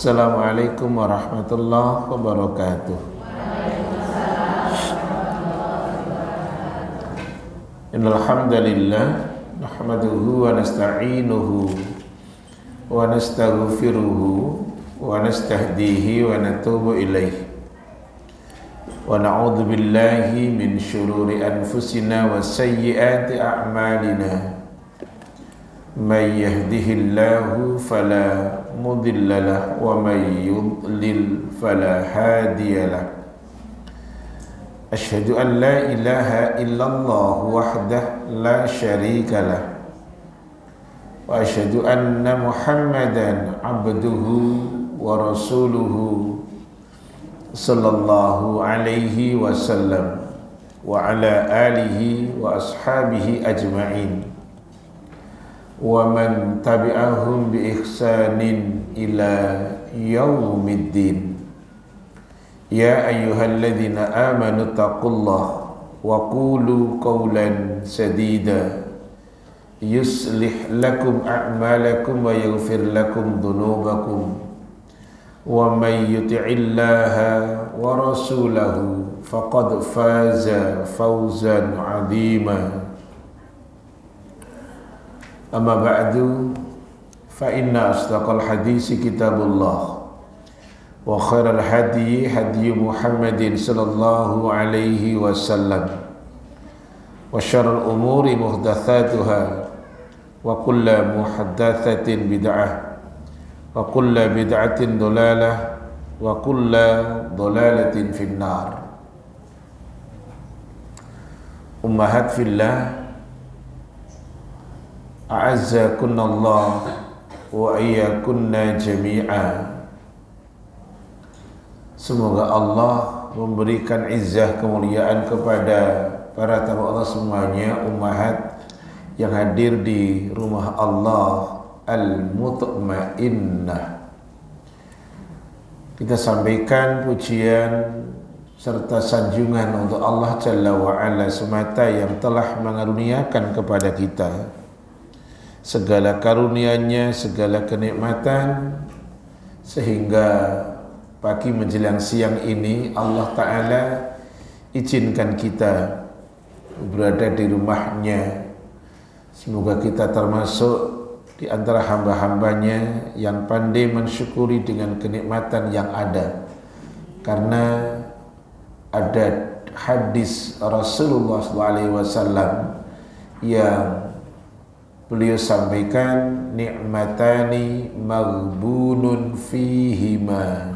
Assalamualaikum warahmatullahi wabarakatuh. Innal hamdalillah nahmaduhu wa nasta'inuhu wa nastaghfiruhu wa nastahdihi wa natubu ilaihi wa na'udzu billahi min syururi anfusina wa sayyiati a'malina. May yahdihillahu fala mudhillalah wa may yudlil fala hadiyalah. Asyhadu an la ilaha illallah wahdah la syarikalah wa asyhadu anna Muhammadan abduhu wa rasuluhu sallallahu alaihi wasallam wa ala alihi wa ashabihi ajma'in wa man tabi'ahum bi ihsanin ila yaumiddin. Ya ayyuhalladzina amanu taqullaha wa qulu qawlan sadida yuslih lakum a'malakum wa yaghfir lakum dhunubakum wa may yuti'illaha wa rasulahu faqad faza fawzan 'azima. Amma ba'du, fa inna asdaqal hadisi kitabullah wa khairal hadi hadi Muhammadin sallallahu alaihi wasallam wa syarrul umuri muhdatsatuha wa kullu muhdatsatin bid'ah wa kullu bid'atin dhalalah wa kullu dhalalatin finnar. Ummahat fillah, a'azzakunallah wa iyyakunna jami'a. Semoga Allah memberikan izzah kemuliaan kepada para tamu Allah semuanya, ummahat yang hadir di rumah Allah Al-Mutmainnah. Kita sampaikan pujian serta sanjungan untuk Allah Jalla wa'ala semata yang telah mengaruniakan kepada kita segala karunia-Nya, segala kenikmatan, sehingga pagi menjelang siang ini Allah Ta'ala izinkan kita berada di rumah-Nya. Semoga kita termasuk di antara hamba-hambanya yang pandai mensyukuri dengan kenikmatan yang ada. Karena ada hadis Rasulullah SAW yang beliau sampaikan, ni'matani maghbunun fihima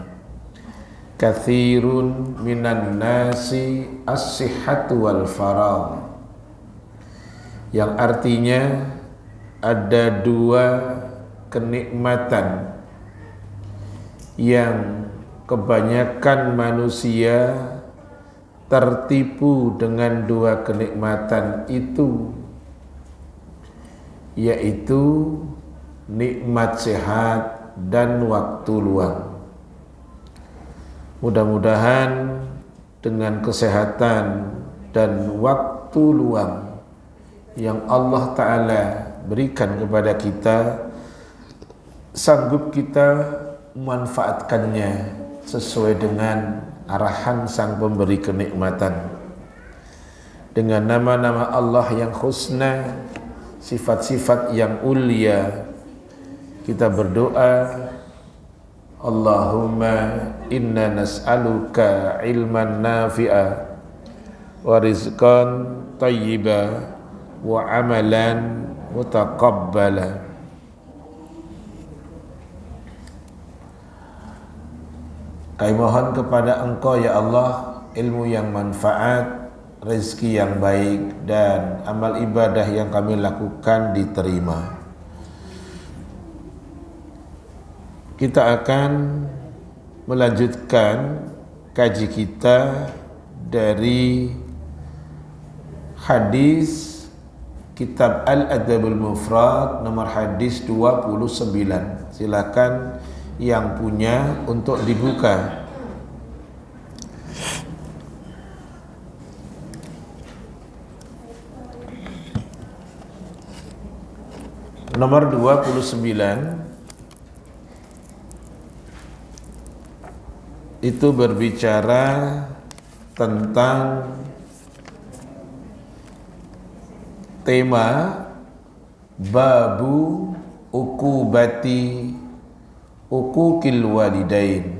kathirun minan nasi as-sihhatu wal faragh, yang artinya ada dua kenikmatan yang kebanyakan manusia tertipu dengan dua kenikmatan itu, yaitu nikmat sehat dan waktu luang. Mudah-mudahan dengan kesehatan dan waktu luang yang Allah Ta'ala berikan kepada kita, sanggup kita memanfaatkannya sesuai dengan arahan Sang Pemberi kenikmatan. Dengan nama-nama Allah yang husna, sifat-sifat yang ulia, kita berdoa, Allahumma inna nas'aluka ilman nafi'a wa rizqan tayyiba wa amalan mutaqabbala. Kami mohon kepada Engkau ya Allah ilmu yang manfaat, rezeki yang baik, dan amal ibadah yang kami lakukan diterima. Kita akan melanjutkan kaji kita dari hadis kitab Al-Adabul Mufrad nomor hadis 29. Silakan yang punya untuk dibuka. Nomor 29. itu berbicara tentang tema babu ukubati ukukil walidain.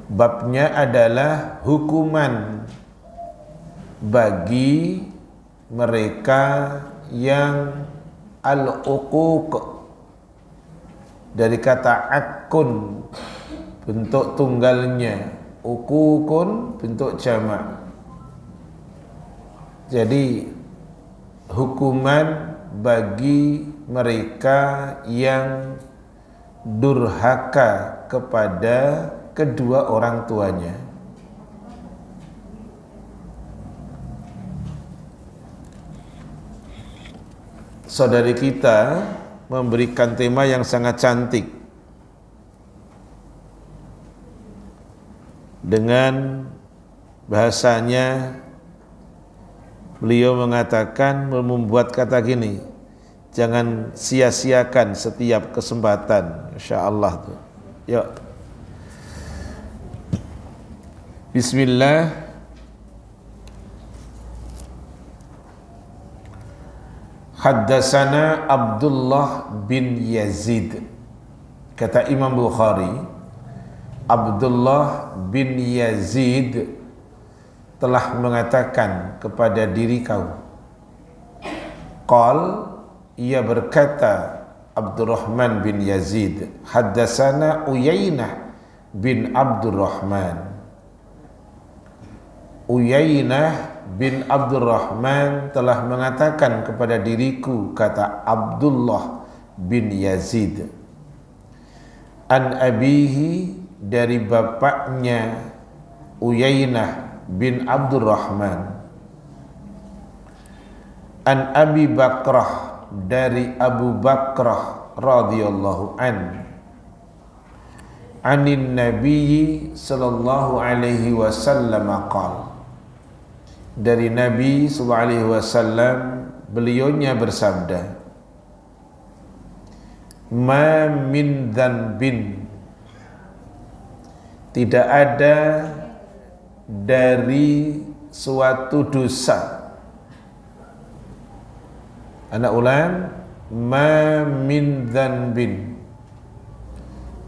Babnya adalah hukuman bagi mereka yang al-uquq, dari kata akun bentuk tunggalnya, uququn bentuk jamak. Jadi hukuman bagi mereka yang durhaka kepada kedua orang tuanya. Saudari kita memberikan tema yang sangat cantik dengan bahasanya. Beliau mengatakan, membuat kata gini, jangan sia-siakan setiap kesempatan. Insyaallah tuh. Yuk. Bismillah. Haddatsana Abdullah bin Yazid. Kata Imam Bukhari, Abdullah bin Yazid telah mengatakan kepada diri kau. Qal, ia berkata Abdurrahman bin Yazid, haddatsana Uyainah bin Abdurrahman. Uyainah bin Abdurrahman telah mengatakan kepada diriku, kata Abdullah bin Yazid, an abihi, dari bapaknya Uyainah bin Abdurrahman, an Abi Bakrah, dari Abu Bakrah radhiyallahu an, anin Nabiyyi sallallahu alaihi wasallam qala, dari Nabi sallallahu alaihi wasallam beliaunya bersabda, ma min dzanbin, tidak ada dari suatu dosa. Anak ulang, ma min dzanbin,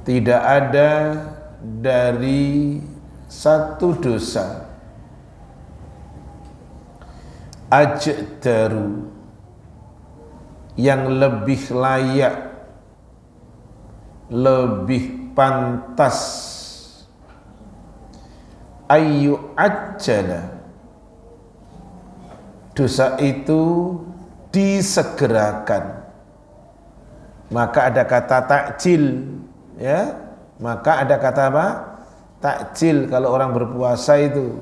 tidak ada dari satu dosa, ajdaru, yang lebih layak, lebih pantas, ayu ajjala, dosa itu disegerakan. Maka ada kata takjil, ya. Maka ada kata apa? Takjil. Kalau orang berpuasa itu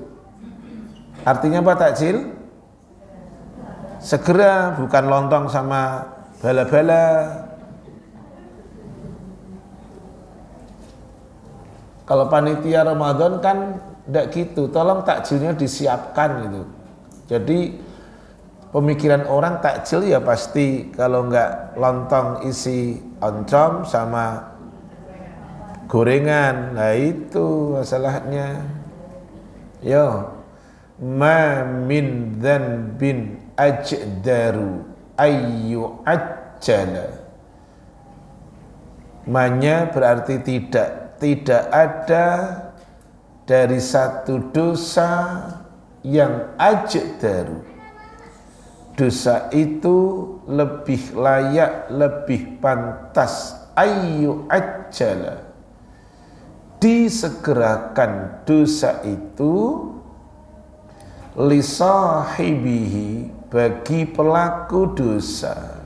artinya apa takjil? Segera, bukan lontong sama bala-bala. Kalau panitia Ramadan kan tidak gitu, tolong takjilnya disiapkan gitu. Jadi pemikiran orang takjil ya pasti kalau enggak lontong isi oncom sama gorengan. Nah itu masalahnya. Yo, ma min dzanbin ajdaru ayyu ajjala. Manya berarti tidak ada dari satu dosa yang ajdaru, dosa itu lebih layak, lebih pantas, ayyu ajjala, disegerakan dosa itu, li sahibihi, bagi pelaku dosa,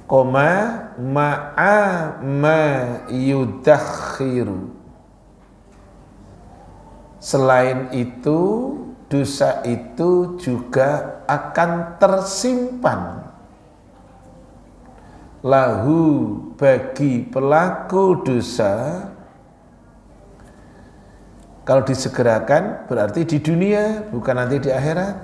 koma ma'a ma yudakhiru, selain itu dosa itu juga akan tersimpan, lahu, bagi pelaku dosa. Kalau disegerakan berarti di dunia, bukan nanti di akhirat.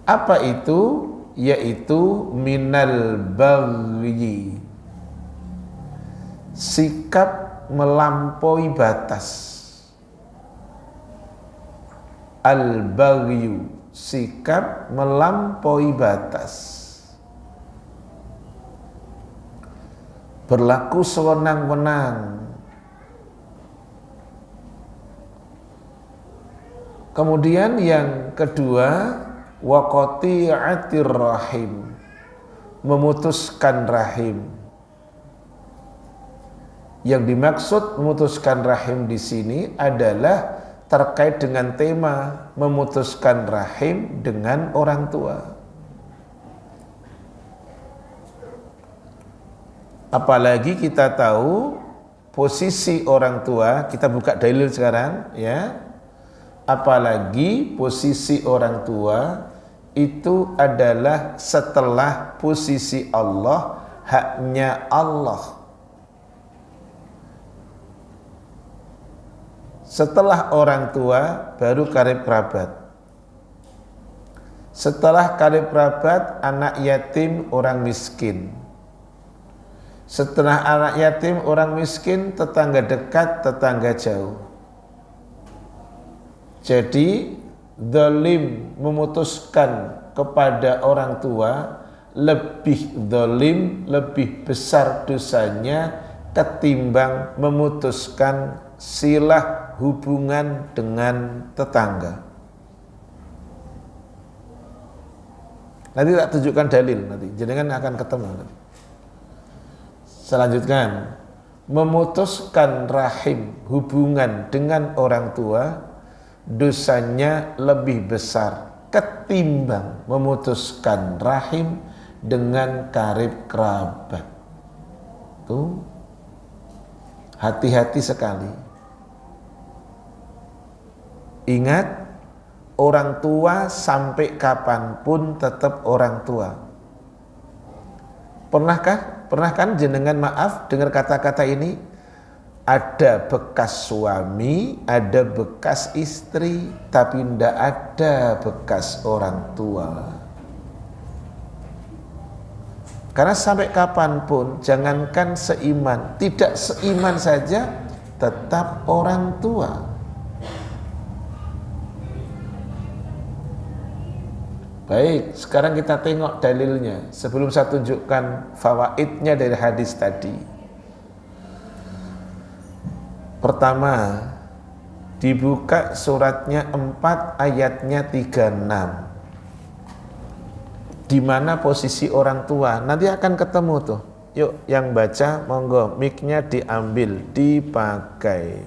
Apa itu? yaitu minal bagyi, sikap melampaui batas. Al-baghyu, sikap melampaui batas, berlaku sewenang-wenang. Kemudian yang kedua, wa qati'atir rahim, memutuskan rahim. Yang dimaksud memutuskan rahim di sini adalah terkait dengan tema memutuskan rahim dengan orang tua. Apalagi kita tahu posisi orang tua, kita buka dalil sekarang ya. Apalagi posisi orang tua itu adalah setelah posisi Allah, haknya Allah. Setelah orang tua baru karib kerabat. Setelah karib kerabat, anak yatim, orang miskin. Setelah anak yatim, orang miskin, tetangga dekat, tetangga jauh. Jadi zalim memutuskan kepada orang tua lebih zalim, lebih besar dosanya ketimbang memutuskan silah hubungan dengan tetangga. Nanti tak tunjukkan dalil, nanti jenengan akan ketemu. Selanjutkan, memutuskan rahim, hubungan dengan orang tua, dosanya lebih besar ketimbang memutuskan rahim dengan karib kerabat. Tuh, hati-hati sekali. Ingat, orang tua sampai kapanpun tetap orang tua. Pernah kan jenengan maaf dengar kata-kata ini? Ada bekas suami, ada bekas istri, tapi tidak ada bekas orang tua. Karena sampai kapanpun, jangankan seiman, tidak seiman saja, tetap orang tua. Baik, sekarang kita tengok dalilnya. Sebelum saya tunjukkan fawaidnya dari hadis tadi. Pertama, dibuka suratnya 4 ayatnya 36. Di mana posisi orang tua? Nanti akan ketemu tuh. Yuk, yang baca monggo, mic-nya diambil, dipakai.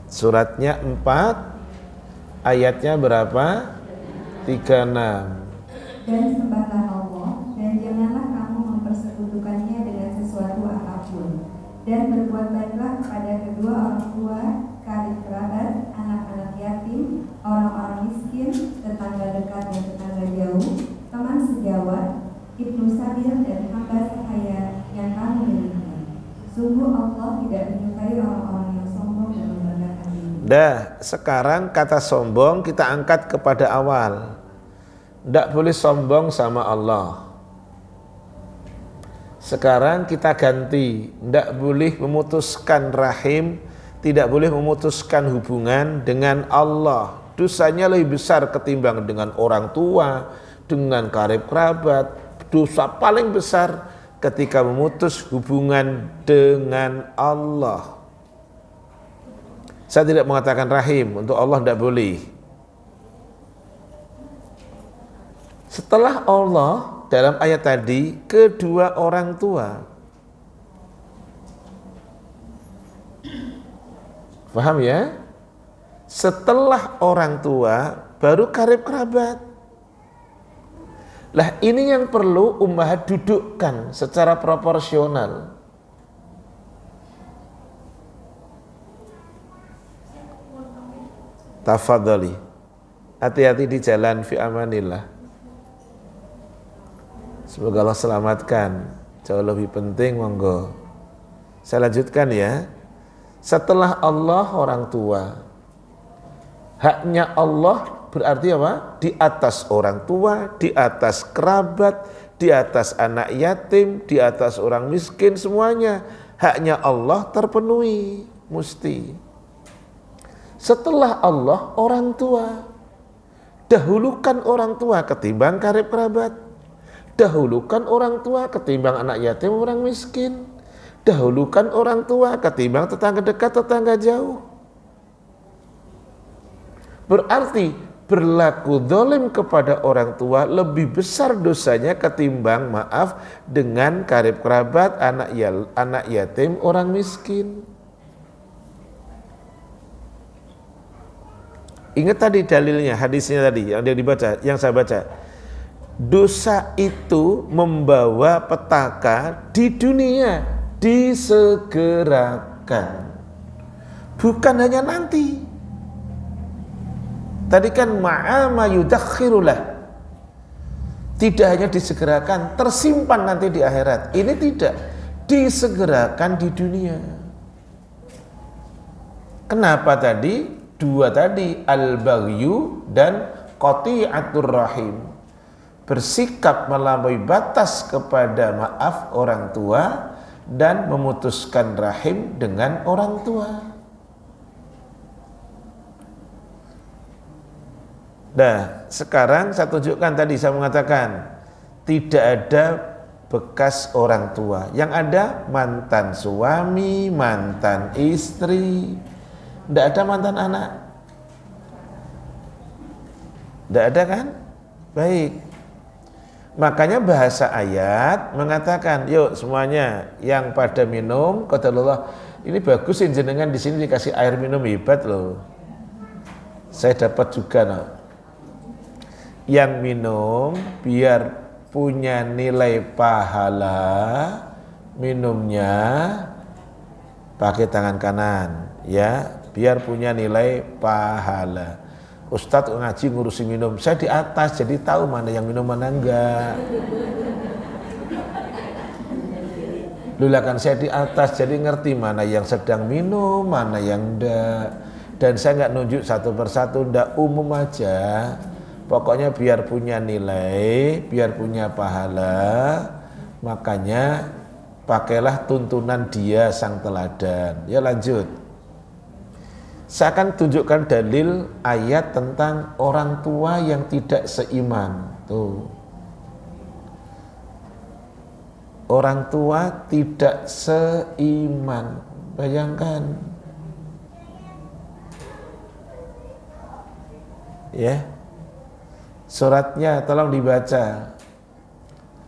Suratnya 4, ayatnya berapa? 36. Dan sembahlah Allah, dan janganlah kamu mempersekutukannya dengan sesuatu apapun. Dan berbuat baiklah kepada kedua orang tua, karib kerabat, anak-anak yatim, orang-orang miskin, tetangga dekat dan tetangga jauh, teman sejawat, ibnu sabil dan hamba sahaya yang kamu miliki. Sungguh Allah tidak menyukai orang-orang yang sombong dan merendahkan diri. Dah, sekarang kata sombong kita angkat kepada awal. Tidak boleh sombong sama Allah. Sekarang kita ganti, tidak boleh memutuskan rahim, tidak boleh memutuskan hubungan dengan Allah. Dosanya lebih besar ketimbang dengan orang tua, dengan karib kerabat. Dosa paling besar ketika memutus hubungan dengan Allah. Saya tidak mengatakan rahim, untuk Allah tidak boleh. Setelah Allah dalam ayat tadi, kedua orang tua. Paham ya? Setelah orang tua, baru karib kerabat. Lah ini yang perlu ummahat dudukkan secara proporsional. Tafadhali. Hati-hati di jalan, fi amanillah. Semoga Allah selamatkan. Jauh lebih penting, monggo. Saya lanjutkan ya. Setelah Allah orang tua. Haknya Allah berarti apa? Di atas orang tua, di atas kerabat, di atas anak yatim, di atas orang miskin, semuanya. Haknya Allah terpenuhi, mesti. Setelah Allah orang tua. Dahulukan orang tua ketimbang karib kerabat. Dahulukan orang tua ketimbang anak yatim, orang miskin. Dahulukan orang tua ketimbang tetangga dekat, tetangga jauh. Berarti berlaku zalim kepada orang tua lebih besar dosanya ketimbang maaf dengan karib kerabat, anak yatim, orang miskin. Ingat tadi dalilnya, hadisnya tadi yang dia dibaca, yang saya baca. Dosa itu membawa petaka di dunia. Disegerakan, bukan hanya nanti. Tadi kan ma'ama yudakhirulah, tidak hanya disegerakan, tersimpan nanti di akhirat. Ini tidak, disegerakan di dunia. Kenapa tadi? Dua tadi, al-baghyu dan qati'atur rahim. Bersikap melampaui batas kepada maaf orang tua dan memutuskan rahim dengan orang tua. Nah, sekarang saya tunjukkan tadi, saya mengatakan tidak ada bekas orang tua. Yang ada mantan suami, mantan istri. Tidak ada mantan anak. Tidak ada kan? Baik. Makanya bahasa ayat mengatakan, yuk semuanya yang pada minum, kata Allah, ini bagus jenengan di sini dikasih air minum hebat loh. Saya dapat juga loh. Yang minum biar punya nilai pahala, minumnya pakai tangan kanan, ya, biar punya nilai pahala. Ustadz ngaji ngurusi minum, saya di atas jadi tahu mana yang minum mana enggak. Dulu kan saya di atas jadi ngerti mana yang sedang minum, mana yang enggak. Dan saya enggak nunjuk satu persatu, enggak, umum aja. Pokoknya biar punya nilai, biar punya pahala. Makanya pakailah tuntunan dia sang teladan. Ya lanjut. Saya akan tunjukkan dalil ayat tentang orang tua yang tidak seiman. Tuh. Orang tua tidak seiman. Bayangkan. Ya. Suratnya tolong dibaca.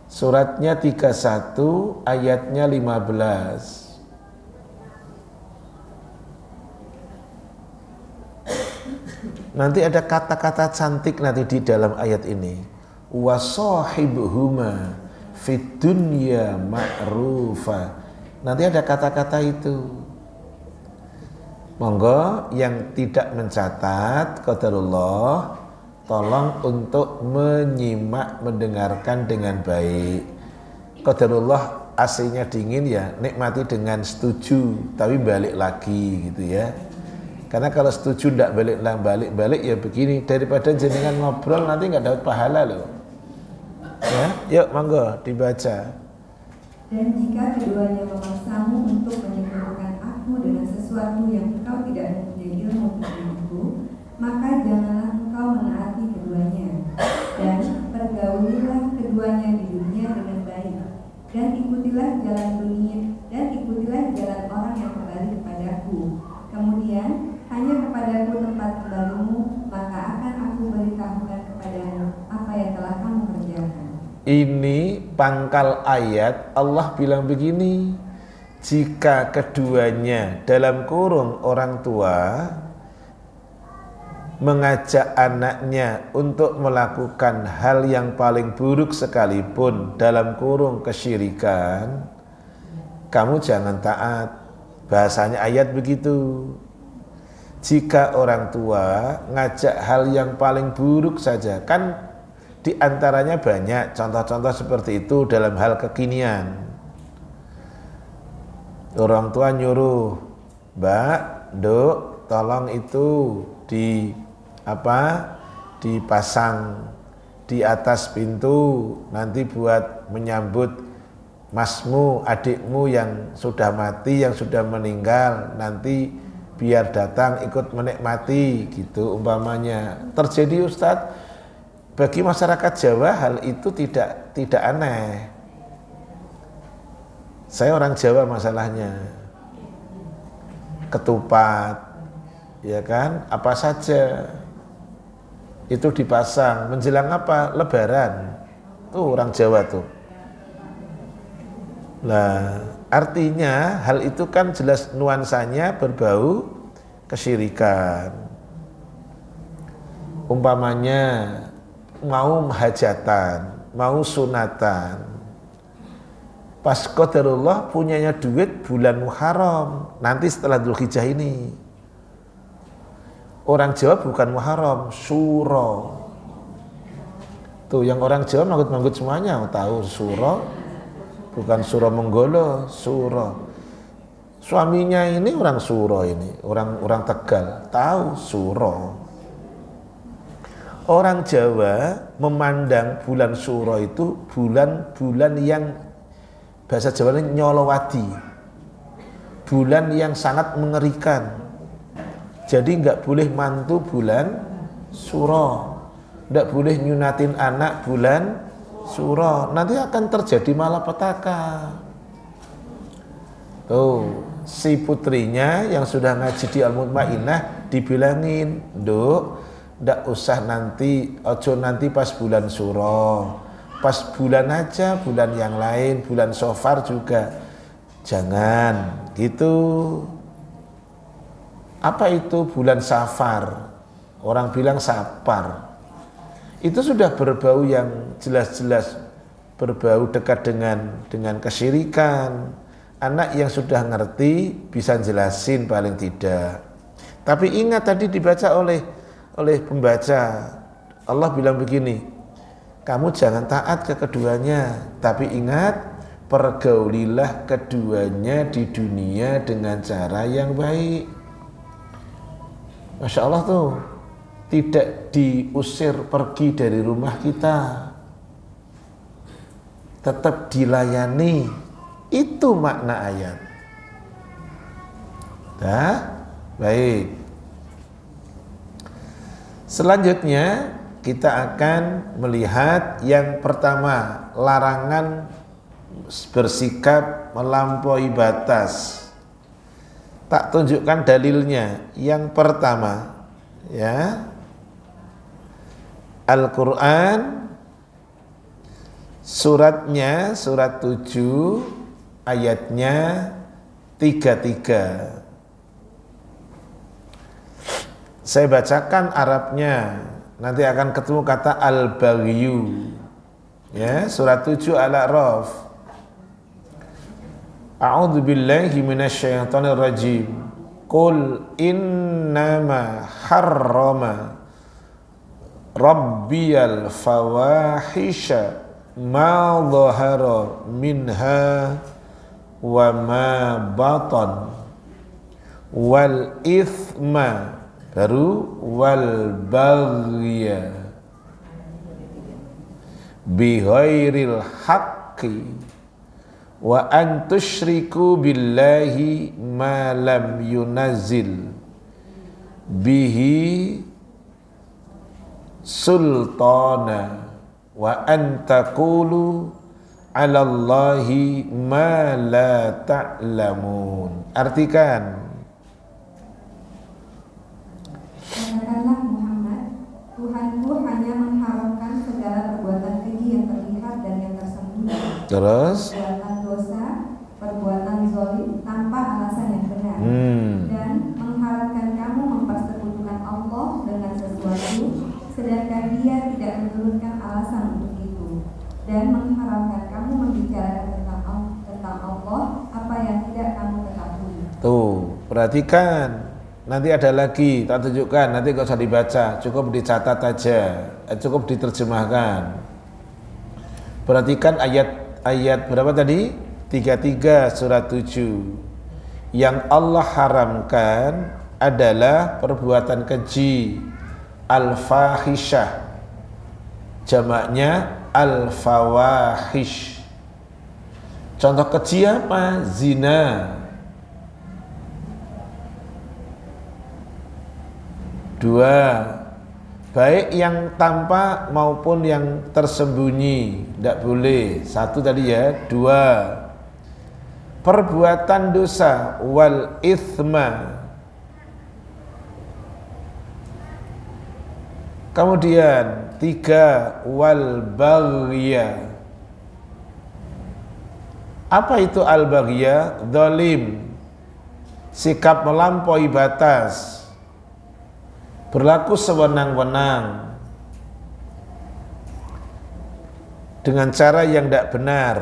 Suratnya 31 ayatnya 15. Nanti ada kata-kata cantik nanti di dalam ayat ini. Wa sahibhuma fid dunya ma'rufa. Nanti ada kata-kata itu. Monggo yang tidak mencatat qadarullah, tolong untuk menyimak, mendengarkan dengan baik. Qadarullah AC-nya dingin ya, nikmati dengan setuju, tapi balik lagi gitu ya. Karena kalau setuju tidak balik ya begini, daripada jenengan ngobrol nanti nggak dapat pahala loh. Ya, yuk monggo dibaca. Dan jika keduanya memaksamu untuk menyekutukan aku dengan sesuatu yang engkau tidak mempunyai ilmu tentangku, maka janganlah engkau menaati keduanya. Dan pergaulilah keduanya di dunia dengan baik. Dan ikutilah jalan dunia, dan ikutilah jalan orang yang kembali kepadaku. Kemudian hanya kepadaku tempat kembalimu, maka akan aku beritahukan kepadamu apa yang telah kamu kerjakan. Ini pangkal ayat, Allah bilang begini, jika keduanya dalam kurung orang tua mengajak anaknya untuk melakukan hal yang paling buruk sekalipun dalam kurung kesyirikan, kamu jangan taat. Bahasanya ayat begitu. Jika orang tua ngajak hal yang paling buruk saja, kan diantaranya banyak contoh-contoh seperti itu dalam hal kekinian. Orang tua nyuruh Mbak, Duk, tolong itu dipasang di atas pintu nanti buat menyambut masmu, adikmu yang sudah mati, yang sudah meninggal, nanti biar datang ikut menikmati gitu umpamanya. Terjadi Ustadz, bagi masyarakat Jawa hal itu tidak aneh. Saya orang Jawa masalahnya. Ketupat, ya kan, apa saja itu dipasang menjelang apa? Lebaran. Tuh orang Jawa tuh. Nah, artinya hal itu kan jelas nuansanya berbau kesyirikan. Umpamanya mau hajatan, mau sunatan. Pas qadarullah punyanya duit bulan Muharram, nanti setelah Dzulhijjah ini. Orang Jawa bukan Muharram, Suro. Tuh yang orang Jawa manggut-manggut semuanya tahu Suro, bukan Suro Menggolo, Suro. Suaminya ini orang Suro ini, orang Tegal, tahu Suro. Orang Jawa memandang bulan Suro itu bulan yang bahasa Jawa ini nyolowadi, bulan yang sangat mengerikan. Jadi nggak boleh mantu bulan Suro, nggak boleh nyunatin anak bulan Suro, nanti akan terjadi malapetaka. Tuh si putrinya yang sudah ngaji di Al-Mutmainah dibilangin, Duk, nggak usah nanti, ojo nanti pas bulan Suro, pas bulan aja, bulan yang lain, bulan Sofar juga jangan gitu. Apa itu bulan Safar? Orang bilang Sapar. Itu sudah berbau yang jelas-jelas berbau dekat dengan kesyirikan. Anak yang sudah ngerti bisa jelasin paling tidak. Tapi ingat tadi dibaca oleh pembaca. Allah bilang begini, kamu jangan taat ke keduanya, tapi ingat pergaulilah keduanya di dunia dengan cara yang baik. Masya Allah tuh, tidak diusir pergi dari rumah kita, tetap dilayani. Itu makna ayat. Dah, baik. Selanjutnya kita akan melihat yang pertama, larangan bersikap melampaui batas. Tak tunjukkan dalilnya. Yang pertama, ya, Al-Quran suratnya surat 7 ayatnya 33. Saya bacakan Arabnya, nanti akan ketemu kata al-baghyu. Ya, surat 7 Al-A'raf. A'udzu billahi minasyaitonir rajim. Qul innama harrama rabbiyal fawahisha ma dhahara minha wa ma batan wal ithma baru wal baghya bi ghairil haqqi wa an tusyriku billahi ma lam yunazzil bihi sultana wa an taqulu 'ala Allahi ma la ta'lamun. Artikan. Katakanlah Muhammad, Tuhanku hanya mengharamkan segala perbuatan keji yang terlihat dan yang tersembunyi. Terus Perbuatan dosa, perbuatan zalim tanpa alasan yang benar, dan mengharamkan kamu mempersekutukan Allah dengan sesuatu, sedangkan Dia tidak menurunkan alasan untuk itu, dan mengharamkan kamu membicarakan tentang Allah apa yang tidak kamu ketahui. tuh, perhatikan. Nanti ada lagi, tak tunjukkan, nanti gak usah dibaca, cukup dicatat aja, cukup diterjemahkan. Perhatikan ayat berapa tadi? 33 surat 7. Yang Allah haramkan adalah perbuatan keji, al-fahisyah, jamaknya al-fawahish. Contoh keji apa? Zina. Dua, baik yang tampak maupun yang tersembunyi, tidak boleh. Satu tadi ya. Dua, perbuatan dosa, wal ithma. Kemudian tiga, wal baghya. Apa itu al baghya? Zalim, sikap melampaui batas, berlaku sewenang-wenang dengan cara yang tidak benar.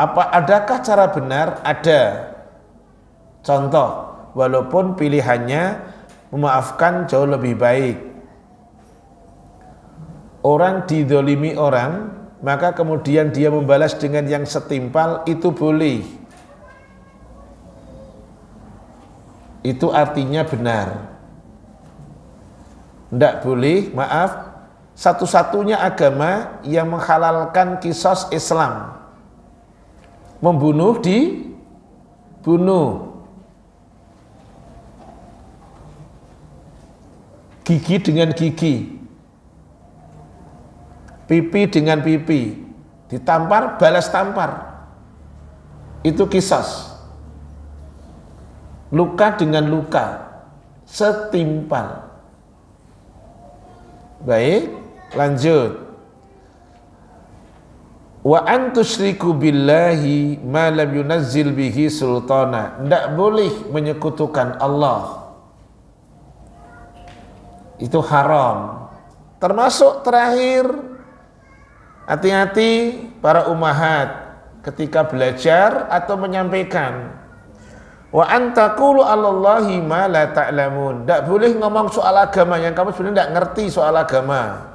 Adakah cara benar? Ada. Contoh, walaupun pilihannya memaafkan jauh lebih baik. Orang didolimi orang, maka kemudian dia membalas dengan yang setimpal, itu boleh. Itu artinya benar. Tidak boleh, maaf, satu-satunya agama yang menghalalkan qisas Islam. Membunuh dibunuh, gigi dengan gigi, pipi dengan pipi, ditampar balas tampar, itu qisas. Luka dengan luka, setimpal. Baik, lanjut. Wa an tusyriku billahi ma lam yunazzil bihi sultana. Tidak boleh menyekutukan Allah, itu haram. Termasuk terakhir, hati-hati para ummahat ketika belajar atau menyampaikan. Wa an taqulu 'alallahi ma la ta'lamun. Tidak boleh ngomong soal agama yang kamu sebenarnya tidak ngerti soal agama.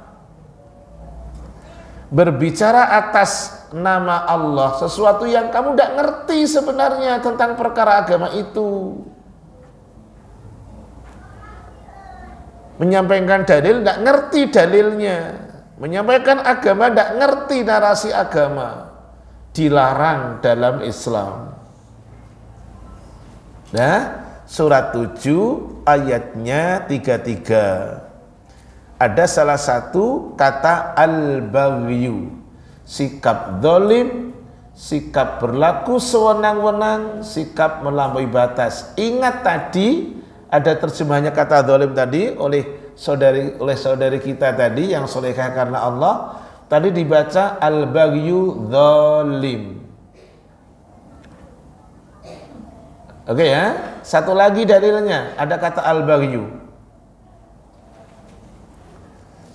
Berbicara atas nama Allah, sesuatu yang kamu tidak ngerti sebenarnya tentang perkara agama itu. Menyampaikan dalil tidak ngerti dalilnya, menyampaikan agama tidak ngerti narasi agama, dilarang dalam Islam. Nah, surat 7 ayatnya 33. Ada salah satu kata al-baghyu, sikap zalim, sikap berlaku sewenang-wenang, sikap melampaui batas. Ingat tadi ada terjemahnya kata zalim tadi oleh saudari kita tadi yang solehah karena Allah. Tadi dibaca al-baghyu zalim. Oke ya, satu lagi dalilnya ada kata al-baghyu.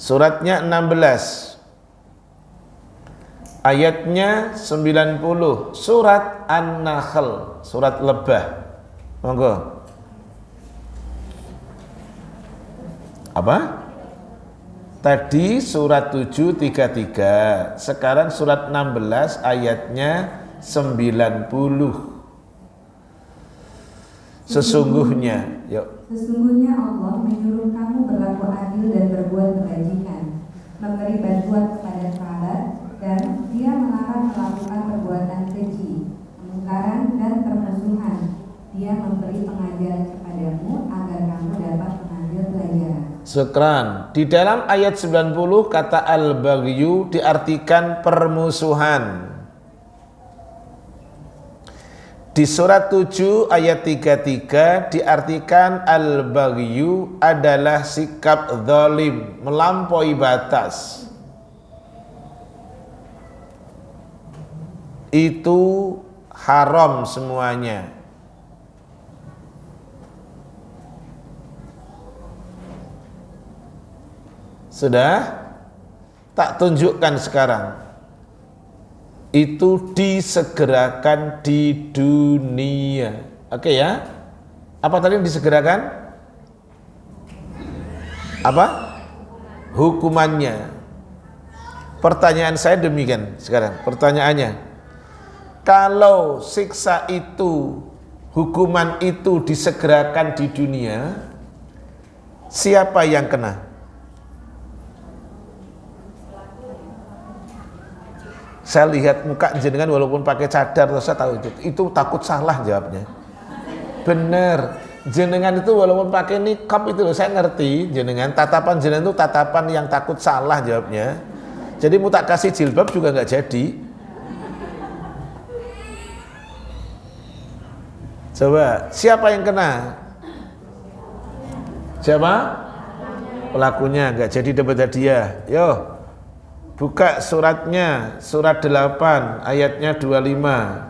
Suratnya 16, ayatnya 90, surat An-Nahl, surat lebah. Monggo. Apa? Tadi surat 7:33, sekarang surat 16 ayatnya 90. Sesungguhnya, yuk. Sesungguhnya Allah menyuruh kamu berlaku adil dan berbuat kebajikan, memberi bantuan kepada sahabat, dan Dia melarang melakukan perbuatan keji, kemungkaran dan permusuhan. Dia memberi pengajaran kepadamu agar kamu dapat mengambil pelajaran. Sekran. Di dalam ayat 90 kata al-baghyu diartikan permusuhan. Di surat 7 ayat 33 diartikan al-baghyu adalah sikap zalim, melampaui batas. Itu haram semuanya. Sudah? Tak tunjukkan sekarang. Itu disegerakan di dunia. Oke ya? Apa tadi yang disegerakan? Apa? Hukumannya. Pertanyaan saya demikian sekarang. Pertanyaannya, kalau siksa itu hukuman itu disegerakan di dunia, siapa yang kena? Saya lihat muka jenengan walaupun pakai cadar, saya tahu itu takut salah jawabnya. Bener, jenengan itu walaupun pakai niqab itu loh, saya ngerti jenengan, tatapan jenengan itu tatapan yang takut salah jawabnya. Jadi mau tak kasih jilbab juga nggak jadi. Coba, siapa yang kena? Siapa? Pelakunya, nggak jadi dapat hadiah. Yo, buka suratnya, surat 8 ayatnya 25.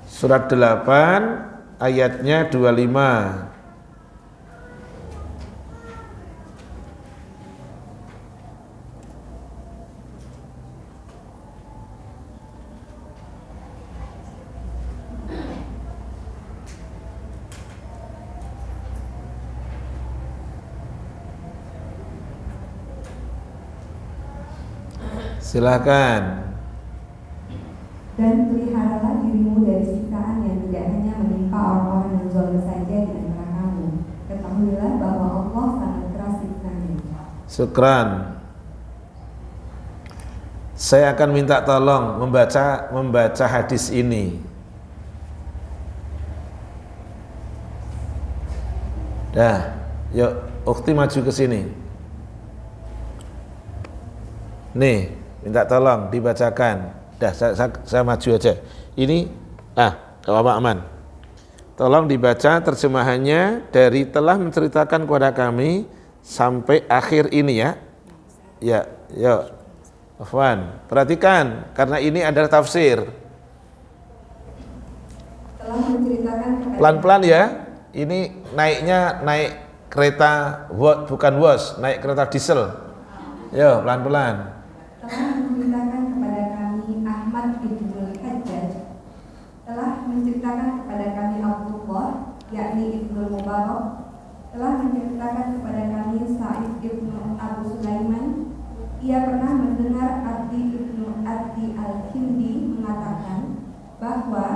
Surat 8 ayatnya 25. Silakan. Dan peliharalah dirimu dari siksaan yang tidak hanya menimpa orang-orang yang zalim saja di antara kamu. Ketahuilah bahwa Allah sangat keras siksanya. Syukran. Saya akan minta tolong membaca hadis ini. Dah, yuk ukhti maju ke sini. Nih, minta tolong dibacakan. Dah, saya maju aja. Ini, Bapak aman. Tolong dibaca terjemahannya dari telah menceritakan kepada kami sampai akhir ini ya. Ya, yuk. Afwan, perhatikan karena ini adalah tafsir. Telah menceritakan Pelan-pelan ya. Ini naiknya naik kereta bukan was, naik kereta diesel. Yo, pelan-pelan. telah menceritakan kepada kami Ahmad bin Hajjaj, telah menceritakan kepada kami Abdullah yakni Ibnu Mubarak, telah menceritakan kepada kami Sa'id ibnu Abu Sulaiman. Ia pernah mendengar Abdi ibnu Abdi al-Kindi mengatakan bahwa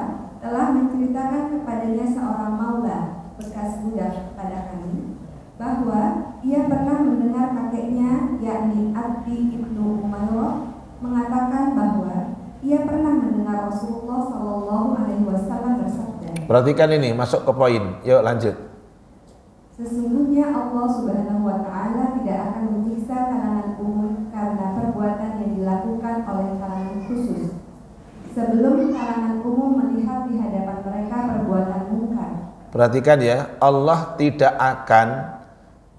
telah menceritakan kepadanya seorang maula bekas budak kepada kami bahwa ia pernah mendengar kakeknya yakni Abdi ibnu Umayyah mengatakan bahwa ia pernah mendengar Rasulullah Shallallahu Alaihi Wasallam bersabda. Perhatikan ini, masuk ke poin. Yuk lanjut. Sesungguhnya Allah Subhanahu Wa Taala tidak akan menyiksa kalangan umum karena perbuatan yang dilakukan oleh kalangan khusus sebelum kalangan umum melihat di hadapan mereka perbuatan mungkar. Perhatikan ya, Allah tidak akan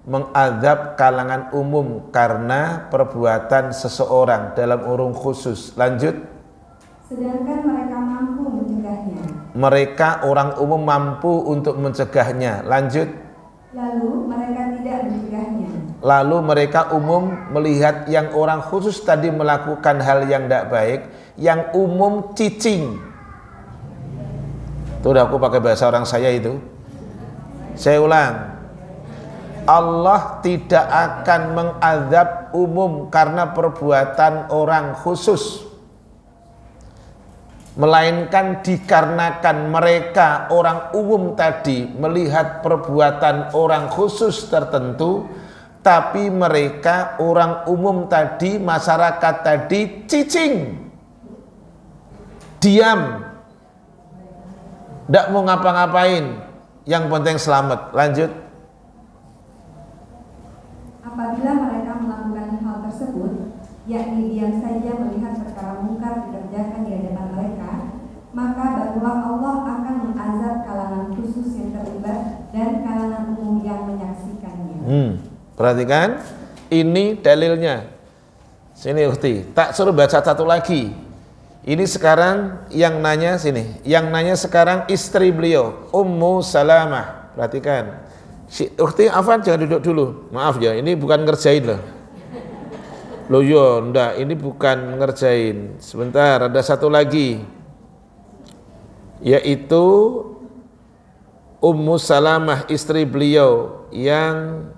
mengadab kalangan umum karena perbuatan seseorang dalam urung khusus. Lanjut. Sedangkan mereka mampu mencegahnya. Mereka orang umum mampu untuk mencegahnya. Lanjut. Lalu mereka tidak mencegahnya. Lalu mereka umum melihat yang orang khusus tadi melakukan hal yang tidak baik, yang umum cicing. Tuh udah aku pakai bahasa orang saya itu. Saya ulang. Allah tidak akan mengadab umum karena perbuatan orang khusus, melainkan dikarenakan mereka orang umum tadi melihat perbuatan orang khusus tertentu, tapi mereka orang umum tadi, masyarakat tadi cicing, diam, tidak mau ngapa-ngapain, yang penting selamat. Lanjut. Apabila mereka melakukan hal tersebut, yakni diam saja melihat perkara mungkar dikerjakan di hadapan mereka, maka barulah Allah akan mengazab kalangan khusus yang terlibat dan kalangan umum yang menyaksikannya. Perhatikan, ini dalilnya. Sini ukhti, tak suruh baca satu lagi. Ini sekarang yang nanya sini, yang nanya sekarang istri beliau, Ummu Salamah. Perhatikan. Ukhti, Afan jangan duduk dulu. Maaf ya, ini bukan ngerjain loh. Loh yo, enggak, ini bukan ngerjain. Sebentar, ada satu lagi. Yaitu Ummu Salamah istri beliau yang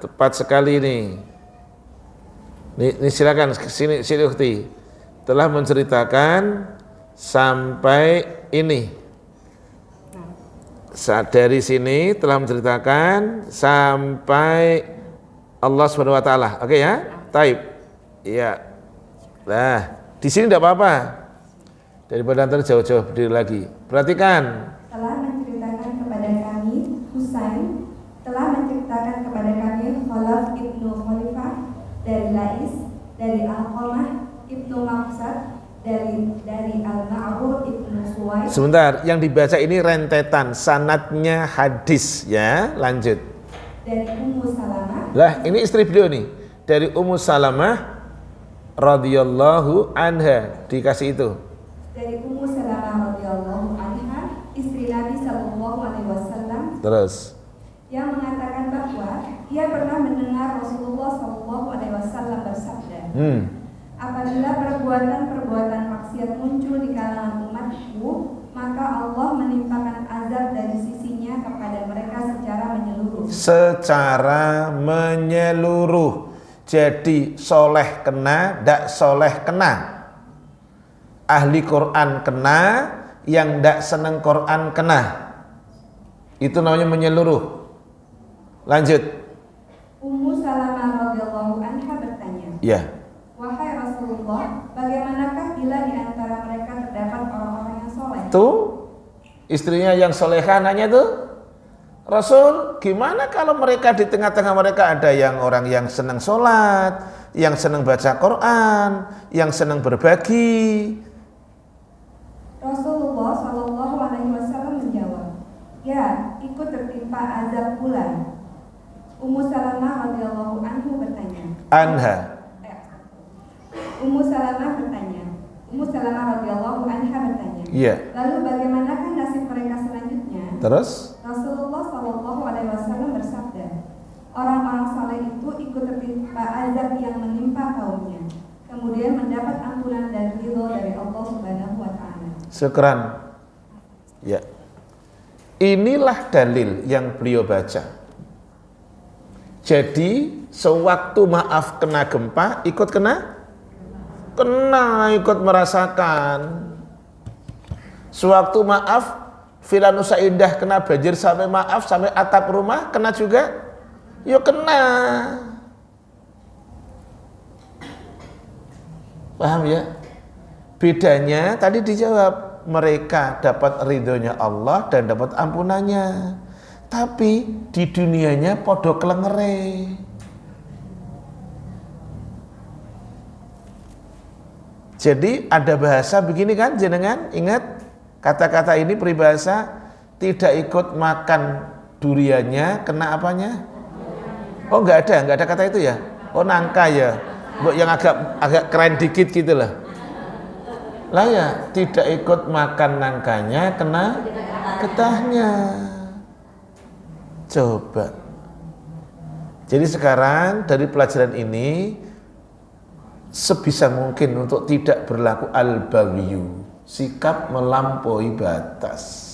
tepat sekali nih. Ini silakan sini ukhti. Telah menceritakan sampai ini. Dari sini telah menceritakan sampai Allah Subhanahu wa taala. Oke ya? Taib. Iya. Nah, di sini tidak apa-apa. Daripada nanti jauh-jauh berdiri lagi. Perhatikan. Telah menceritakan kepada kami Husain, telah menceritakan kepada kami Khalaf ibnu Khalifah dari Lais, dari Alqamah ibnu Maqsad, dari Al-Ma'rur ibnu Suwaid. Sebentar, yang dibaca ini rentetan sanadnya hadis ya. Lanjut. Dari Ummu Salamah. Lah, ini istri beliau nih. Dari Ummu Salamah radhiyallahu anha, dikasih itu. Dari Ummu Salamah radhiyallahu anha, istri Nabi sallallahu alaihi wasallam. Terus Yang mengatakan bahwa ia pernah mendengar Rasulullah sallallahu alaihi wasallam bersabda, apabila perbuatan-perbuatan maksiat muncul di kalangan umatku, maka Allah menimpakan azab dari sisinya kepada mereka secara menyeluruh. Secara menyeluruh. Jadi soleh kena, ndak soleh kena. Ahli Quran kena, yang ndak seneng Quran kena. Itu namanya menyeluruh. Lanjut. Ummu Salamah radhiyallahu anha bertanya, Ya. wahai Rasulullah, bagaimanakah bila di antara mereka terdapat orang-orang yang soleh? Tuh, istrinya yang solehah nanya tuh, Rasul, gimana kalau mereka di tengah-tengah mereka ada yang orang yang senang sholat, yang senang baca Quran, yang senang berbagi? Rasulullah Shallallahu Alaihi Wasallam menjawab, ya, ikut tertimpa azab pula. Ummu Salamah radhiyallahu anhu bertanya. Ummu Salamah radhiyallahu anha bertanya. Iya. Lalu bagaimanakah nasib mereka selanjutnya? Terus? Rasulullah Shallallahu Alaihi Wasallam bersabda, orang-orang saleh itu ikut tertimpa azab yang menimpa kaumnya, kemudian mendapat ampunan dan ridho dari Allah Subhanahu Wa Taala. Syukran. Ya. Inilah dalil yang beliau baca. Jadi sewaktu maaf kena gempa, ikut kena? Kena, ikut merasakan. Sewaktu maaf Villa Nusa Indah kena banjir sampai maaf sampai atap rumah, kena juga? Yuk kena. Paham ya? Bedanya tadi dijawab, mereka dapat ridhonya Allah dan dapat ampunannya. Tapi di dunianya podo kelengere. Jadi ada bahasa begini kan jenengan, ingat kata-kata ini peribahasa, tidak ikut makan duriannya kena apanya? Oh nggak ada kata itu ya? Oh nangka ya, yang agak keren dikit gitu lah. Lah ya, tidak ikut makan nangkanya kena getahnya. Coba. Jadi sekarang dari pelajaran ini sebisa mungkin untuk tidak berlaku al-baghyu, sikap melampaui batas.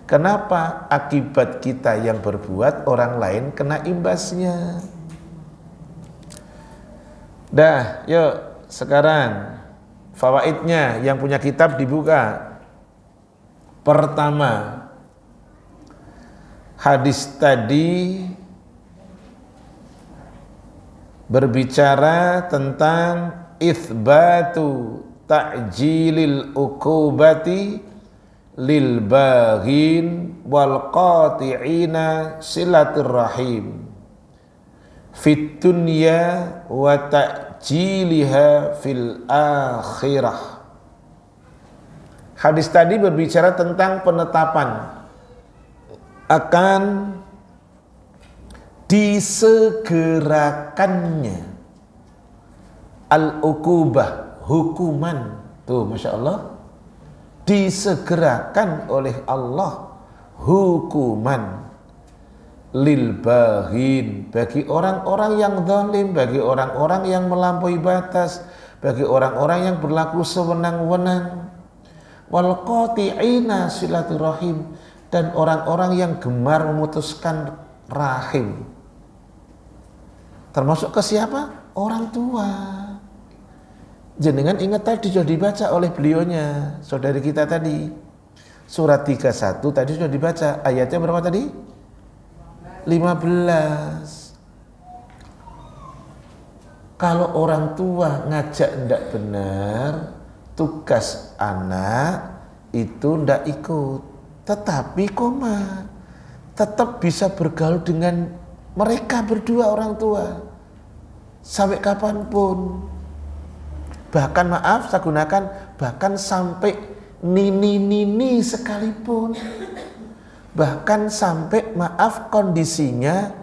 Kenapa? Akibat kita yang berbuat, orang lain kena imbasnya. Dah, yuk sekarang fawaidnya yang punya kitab dibuka. Pertama, hadis tadi berbicara tentang itsbatu ta'jilil uqubati lil baghin wal qati'ina silaturrahim fit dunya wa ta'jiliha fil akhirah. Hadis tadi berbicara tentang penetapan akan disegerakannya al-uqubah, hukuman. Tuh, Masya Allah, disegerakan oleh Allah hukuman lil baghin, bagi orang-orang yang zalim, bagi orang-orang yang melampaui batas, bagi orang-orang yang berlaku sewenang-wenang, wal qati'ina silaturahim, dan orang-orang yang gemar memutuskan rahim. Termasuk ke siapa? Orang tua. Jenengan ingat tadi sudah dibaca oleh beliaunya, saudari kita tadi. Surat 31 tadi sudah dibaca. Ayatnya berapa tadi? 15. Kalau orang tua ngajak ndak benar, tugas anak itu ndak ikut. Tetapi tetap bisa bergaul dengan mereka berdua orang tua. Sampai kapanpun. Bahkan maaf, saya gunakan bahkan sampai nini sekalipun. Bahkan sampai maaf kondisinya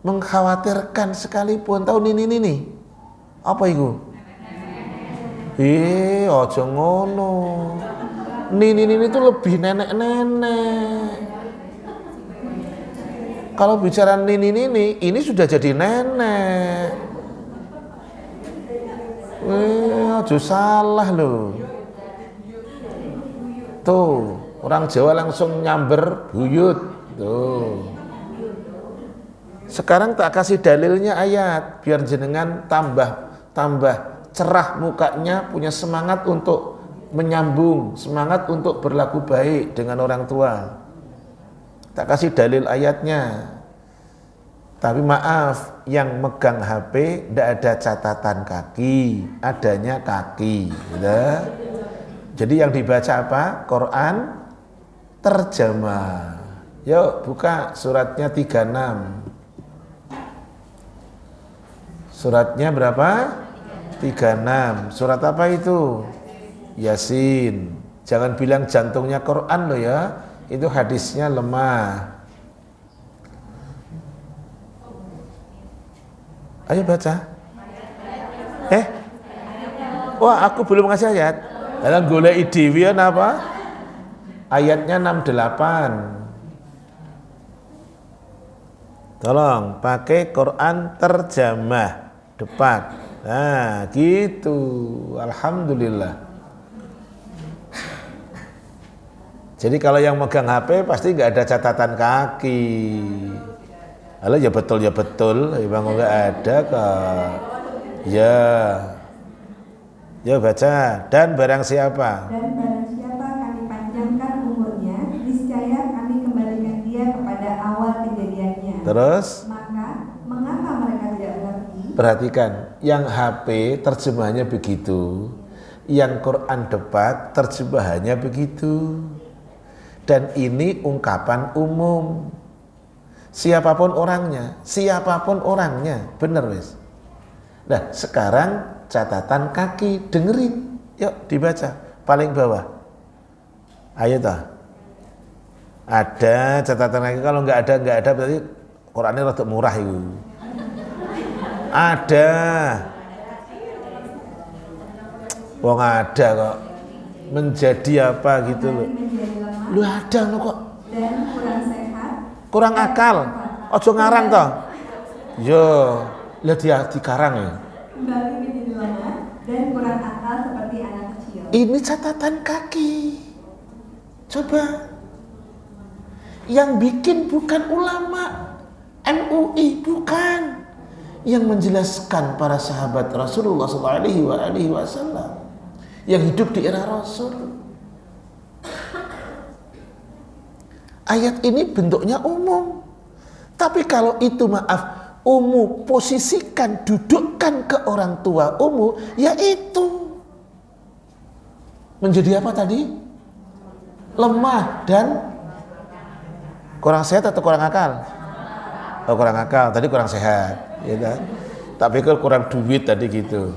mengkhawatirkan sekalipun. Tahu nini? Apa itu? Ojo ngono. Nini itu lebih nenek-nenek. Kalau bicara nini ini sudah jadi nenek. Ojo salah loh. Tuh, orang Jawa langsung nyamber buyut. Tuh. Sekarang tak kasih dalilnya ayat biar jenengan tambah cerah mukanya, punya semangat untuk menyambung, semangat untuk berlaku baik dengan orang tua. Tak kasih dalil ayatnya. Tapi maaf, yang megang HP tidak ada catatan kaki, adanya kaki. Gitu. Jadi yang dibaca apa? Quran terjemah. Yuk buka suratnya 36. Suratnya berapa? 36. Surat apa itu? Yasin. Jangan bilang jantungnya Quran loh ya. Itu hadisnya lemah. Ayo baca. Wah, aku belum ngasih ayat. Dalam golek dhewe apa? Ayatnya 68. Tolong pakai Quran terjemah depan. Nah, gitu. Alhamdulillah. Jadi kalau yang megang HP pasti nggak ada catatan kaki. Halo ya betul, Bang nggak ada kok. Ya baca. Dan barang siapa? Dan barang siapa kami panjangkan umurnya, niscaya kami kembalikan dia kepada awal kejadiannya. Terus? Maka mengapa mereka tidak mengerti? Perhatikan, yang HP terjemahannya begitu, yang Quran depan terjemahannya begitu. Dan ini ungkapan umum. Siapapun orangnya, bener wis. Nah, sekarang catatan kaki, dengerin. Yuk dibaca, paling bawah. Ayo toh. Ada catatan kaki, kalau nggak ada berarti Qurannya rada murah itu. Ada. Wong ada kok. Menjadi apa gitu loh. Lu ada lo kok. Dan kurang sehat. Kurang akal. Ojo ngarang toh. Yo, lihat dia dikarang ya. Kembali menjadi lemah dan kurang akal seperti anak kecil. Ini catatan kaki. Coba. Yang bikin bukan ulama MUI, bukan. Yang menjelaskan para sahabat Rasulullah SAW yang hidup di era Rasul. Ayat ini bentuknya umum. Tapi kalau itu umum, posisikan, dudukkan ke orang tua umum, yaitu menjadi apa tadi? Lemah dan kurang sehat atau kurang akal? Oh, kurang akal, tadi kurang sehat, ya kan? Tapi kalau kurang duit tadi gitu.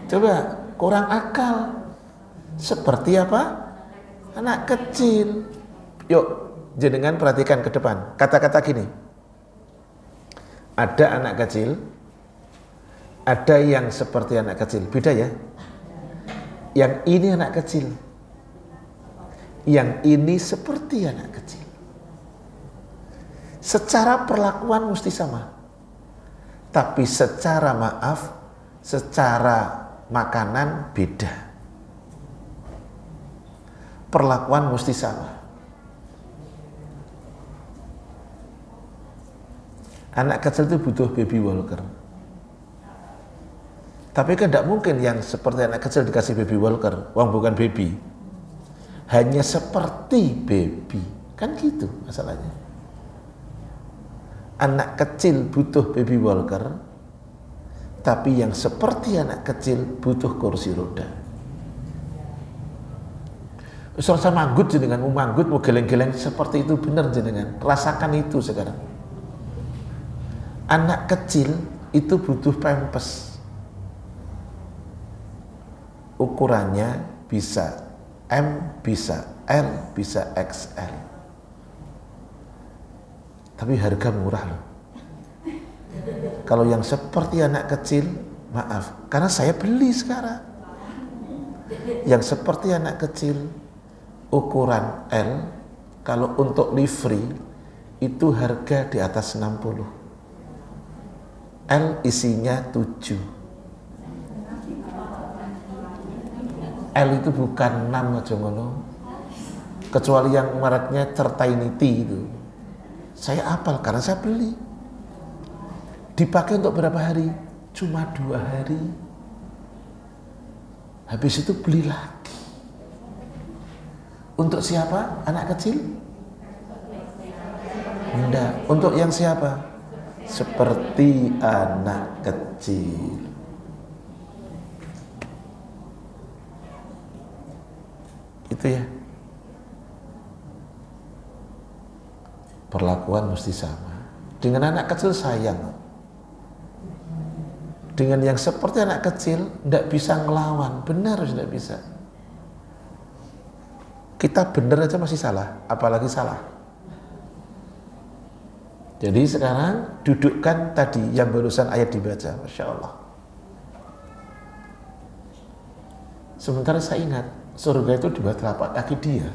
Coba kurang akal. Seperti apa? Anak kecil. Yuk, jenengan perhatikan ke depan. Kata-kata gini. Ada anak kecil, ada yang seperti anak kecil. Beda ya. Yang ini anak kecil. Yang ini seperti anak kecil. Secara perlakuan mesti sama. Tapi secara secara makanan beda. Perlakuan mesti sama. Anak kecil itu butuh baby walker. Tapi kan tidak mungkin yang seperti anak kecil dikasih baby walker, uang bukan baby. Hanya seperti baby, kan gitu masalahnya. Anak kecil butuh baby walker, tapi yang seperti anak kecil butuh kursi roda. Usah manggut jenengan, mau manggut, mau geleng-geleng seperti itu benar jenengan. Rasakan itu sekarang. Anak kecil itu butuh pampers. Ukurannya bisa M, bisa L, bisa XL. Tapi harga murah loh. Kalau yang seperti anak kecil, maaf, karena saya beli sekarang. Yang seperti anak kecil, ukuran L, kalau untuk livery, itu harga di atas 60. L isinya 7. L itu bukan 6 aja ngono. Kecuali yang mereknya Certainty itu. Saya hafal karena saya beli. Dipakai untuk berapa hari? Cuma 2 hari. Habis itu beli lagi. Untuk siapa? Anak kecil? Enggak. Untuk yang siapa? Seperti anak kecil. Itu ya. Perlakuan mesti sama. Dengan anak kecil sayang. Dengan yang seperti anak kecil tidak bisa ngelawan. Benar tidak bisa. Kita benar aja masih salah, apalagi salah. Jadi sekarang dudukkan tadi yang barusan ayat dibaca, Masya Allah. Sementara saya ingat surga itu di bawah telapak kaki dia.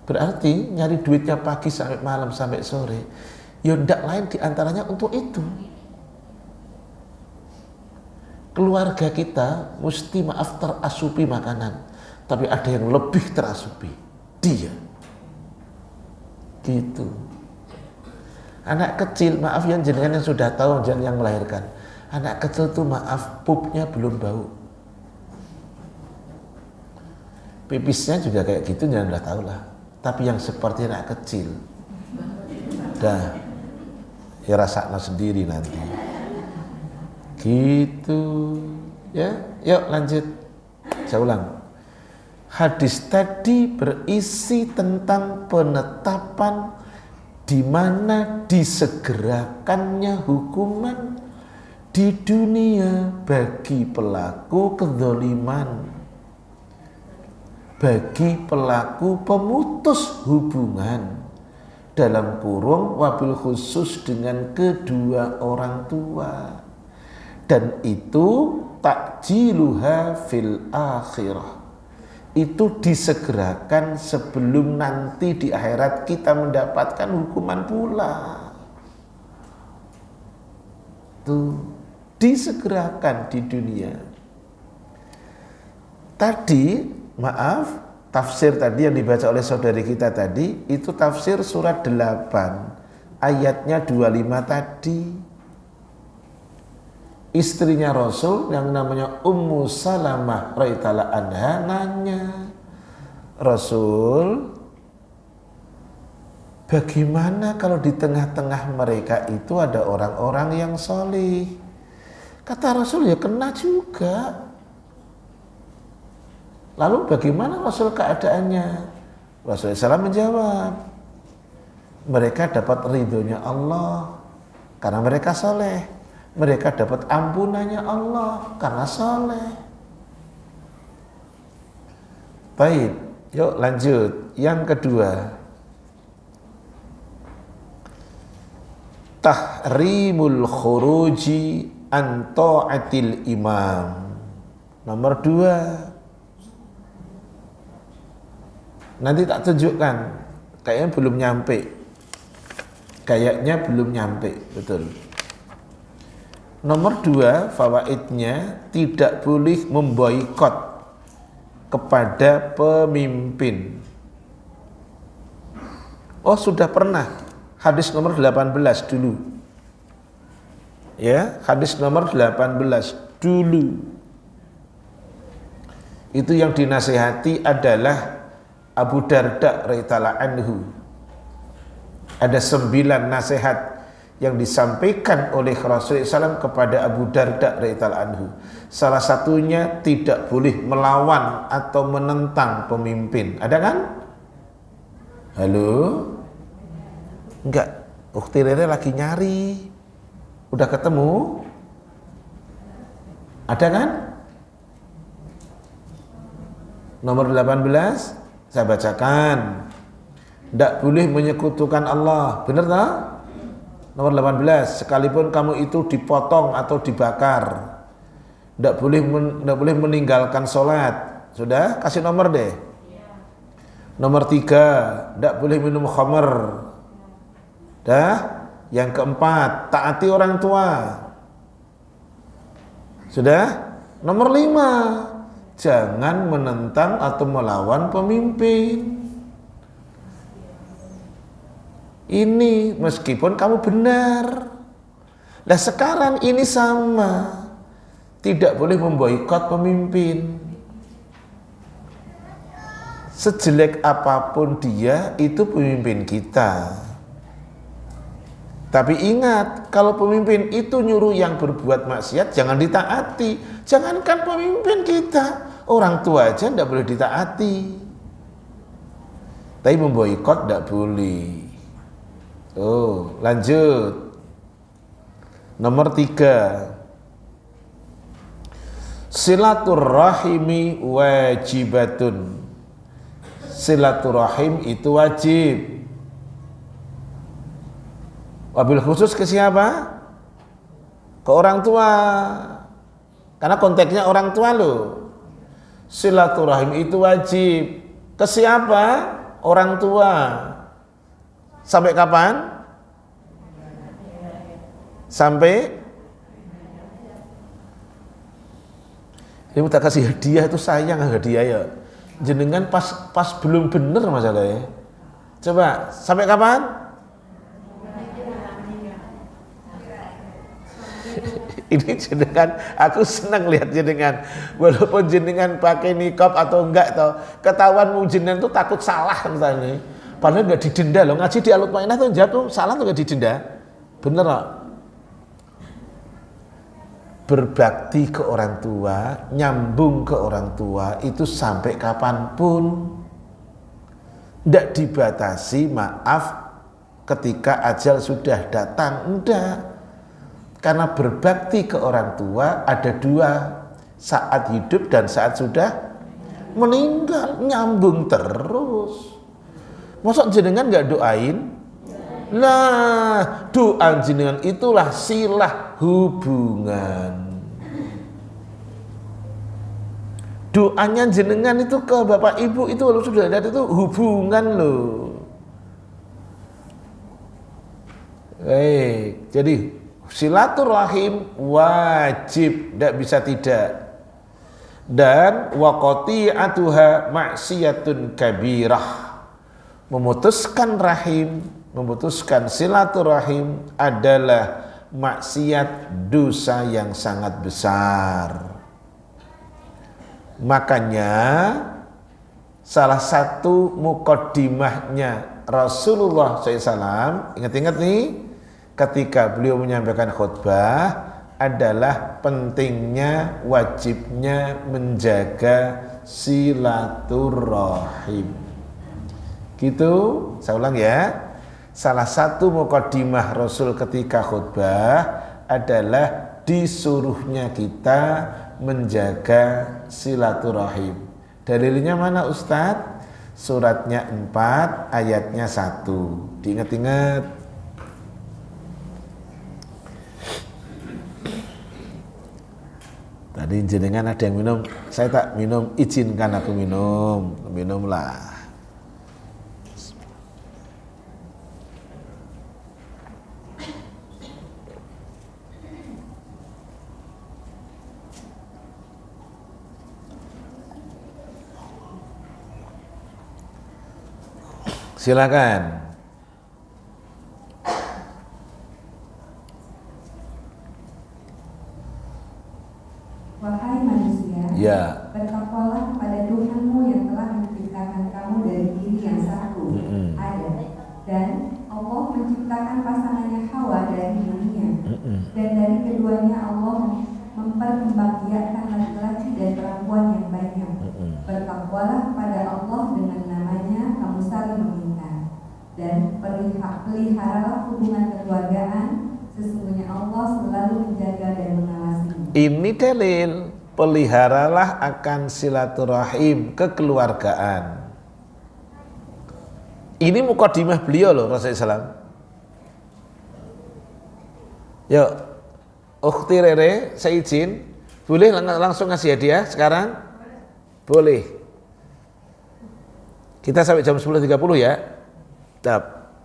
Berarti nyari duitnya pagi sampai malam sampai sore, ya tidak lain diantaranya untuk itu. Keluarga kita mesti maaf terasupi makanan, tapi ada yang lebih terasupi, dia. Gitu. Anak kecil, maaf yang jenengan yang sudah tahu, jangan yang melahirkan. Anak kecil tuh maaf pupnya belum bau. Pipisnya juga kayak gitu, jangan udah tahu lah. Tapi yang seperti anak kecil, dah, ya rasakan sendiri nanti. Gitu, ya. Yuk lanjut. Saya ulang. Hadis tadi berisi tentang penetapan di mana disegerakannya hukuman di dunia bagi pelaku kezaliman, bagi pelaku pemutus hubungan, dalam kurung wabil khusus dengan kedua orang tua, dan itu takjiluha fil akhirah, itu disegerakan sebelum nanti di akhirat kita mendapatkan hukuman pula. Tuh, disegerakan di dunia. Tadi, maaf, tafsir tadi yang dibaca oleh saudari kita tadi, itu tafsir surat 8, ayatnya 25 tadi. Istrinya Rasul yang namanya Ummu Salamah radhiyallahu anha nanya, Rasul, bagaimana kalau di tengah-tengah mereka itu ada orang-orang yang solih? Kata Rasul, ya kena juga. Lalu bagaimana Rasul keadaannya? Rasulullah SAW menjawab, mereka dapat ridhonya Allah karena mereka soleh. Mereka dapat ampunannya Allah karena soleh. Baik, yuk lanjut. Yang kedua, tahrimul khuruji an ta'atil imam. Nomor 2. Nanti tak tunjukkan. Kayaknya belum nyampe. Betul. Nomor 2, fawaidnya tidak boleh memboikot kepada pemimpin. Oh, sudah pernah. Hadis nomor 18 dulu. Ya, hadis nomor 18 dulu. Itu yang dinasihati adalah Abu Darda radhiyallahu anhu. Ada 9 nasihat yang disampaikan oleh Rasulullah SAW kepada Abu Darda radhiyallahu anhu. Salah satunya tidak boleh melawan atau menentang pemimpin. Ada kan? Halo? Enggak. Ukti Rere lagi nyari. Udah ketemu? Ada kan? Nomor 18 saya bacakan. Tidak boleh menyekutukan Allah. Benar tak? Nomor 18, sekalipun kamu itu dipotong atau dibakar, tidak boleh meninggalkan sholat. Sudah? Kasih nomor deh. Nomor 3, tidak boleh minum khamr. Dah? Yang keempat, taati orang tua. Sudah? Nomor 5, jangan menentang atau melawan pemimpin. Ini meskipun kamu benar. Nah sekarang ini sama. Tidak boleh memboikot pemimpin. Sejelek apapun dia, itu pemimpin kita. Tapi ingat, kalau pemimpin itu nyuruh yang berbuat maksiat, jangan ditaati. Jangankan pemimpin kita, orang tua aja tidak boleh ditaati. Tapi memboikot tidak boleh. Oh, lanjut. Nomor 3, silaturrahimi wajibatun. Silaturrahim itu wajib. Wabil khusus ke siapa? Ke orang tua. Karena konteksnya orang tua loh. Silaturahim itu wajib. Ke siapa? Orang tua. Sampai kapan? Sampai ini kita kasih hadiah itu sayang hadiah ya. Jenengan pas belum bener masalahnya. Coba sampai kapan? Ini jenengan, aku senang lihat jenengan, walaupun jenengan pakai niqab atau enggak toh, ketahuan jenengan tuh takut salah misalnya. Padahal enggak didenda loh, ngaji di Alut Mainah tuh jatuh salah tuh enggak didenda. Bener loh. Berbakti ke orang tua, nyambung ke orang tua itu sampai kapanpun. Enggak dibatasi, maaf, ketika ajal sudah datang, enggak. Karena berbakti ke orang tua ada 2, saat hidup dan saat sudah meninggal, nyambung terus. Masa jenengan nggak doain? Nah, doa jenengan itulah silah hubungan. Doanya jenengan itu ke bapak ibu itu kalau sudah ada itu hubungan loh. Jadi silaturahim wajib, tidak bisa tidak. Dan waqati'atuha maksiyatun kabirah. Memutuskan rahim, memutuskan silaturahim adalah maksiat, dosa yang sangat besar. Makanya salah satu muqaddimahnya Rasulullah SAW, ingat-ingat nih, ketika beliau menyampaikan khutbah adalah pentingnya, wajibnya menjaga silaturahim. Gitu, saya ulang ya. Salah satu muqaddimah Rasul ketika khutbah adalah disuruhnya kita menjaga silaturahim. Dalilnya mana Ustadz? Suratnya 4, ayatnya 1. Diingat-ingat. Tadi jenengan ada yang minum, saya tak minum, izinkan aku minum, minumlah. Silakan. Ya. Bertakwalah kepada Tuhanmu yang telah menciptakan kamu dari diri yang satu, Adam, dan Allah menciptakan pasangannya Hawa dari dirinya, dan dari keduanya Allah memperkembangbiakkan laki-laki dan perempuan yang banyak. Bertakwalah kepada Allah dengan namanya kamu saling meminta, dan peliharalah hubungan kekeluargaan. Sesungguhnya Allah selalu menjaga dan mengawasi. Ini dalil, peliharalah akan silaturahim, kekeluargaan. Ini mukadimah beliau loh Rasulullah SAW. Yuk, Ukhti Rere, saya izin, boleh langsung ngasih hadiah sekarang? Boleh. Kita sampai jam 10.30 ya.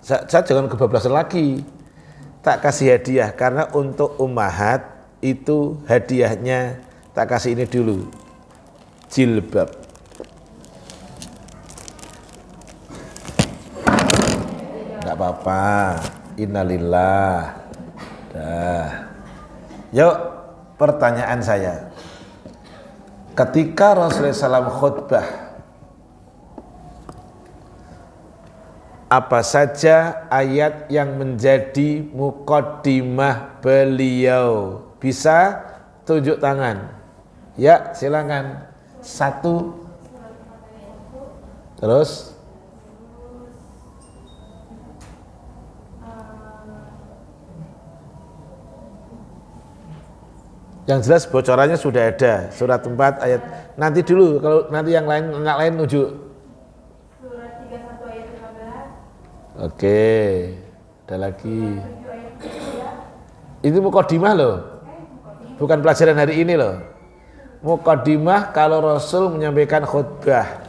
Saya jangan kebablasan lagi. Tak kasih hadiah, karena untuk ummahat itu hadiahnya tak kasih ini dulu, jilbab. Enggak apa-apa, innalillah. Dah. Yuk, pertanyaan saya, ketika Rasulullah SAW khutbah, apa saja ayat yang menjadi muqaddimah beliau? Bisa tunjuk tangan. Ya, silakan. 1. Terus yang jelas bocorannya sudah ada. Surat 4 ayat. Nanti dulu, kalau nanti yang lain anak lain nunjuk. Surat 31 ayat 15. Oke. Ada lagi. Itu muqaddimah loh. Bukan pelajaran hari ini loh. Muqaddimah kalau Rasul menyampaikan khutbah.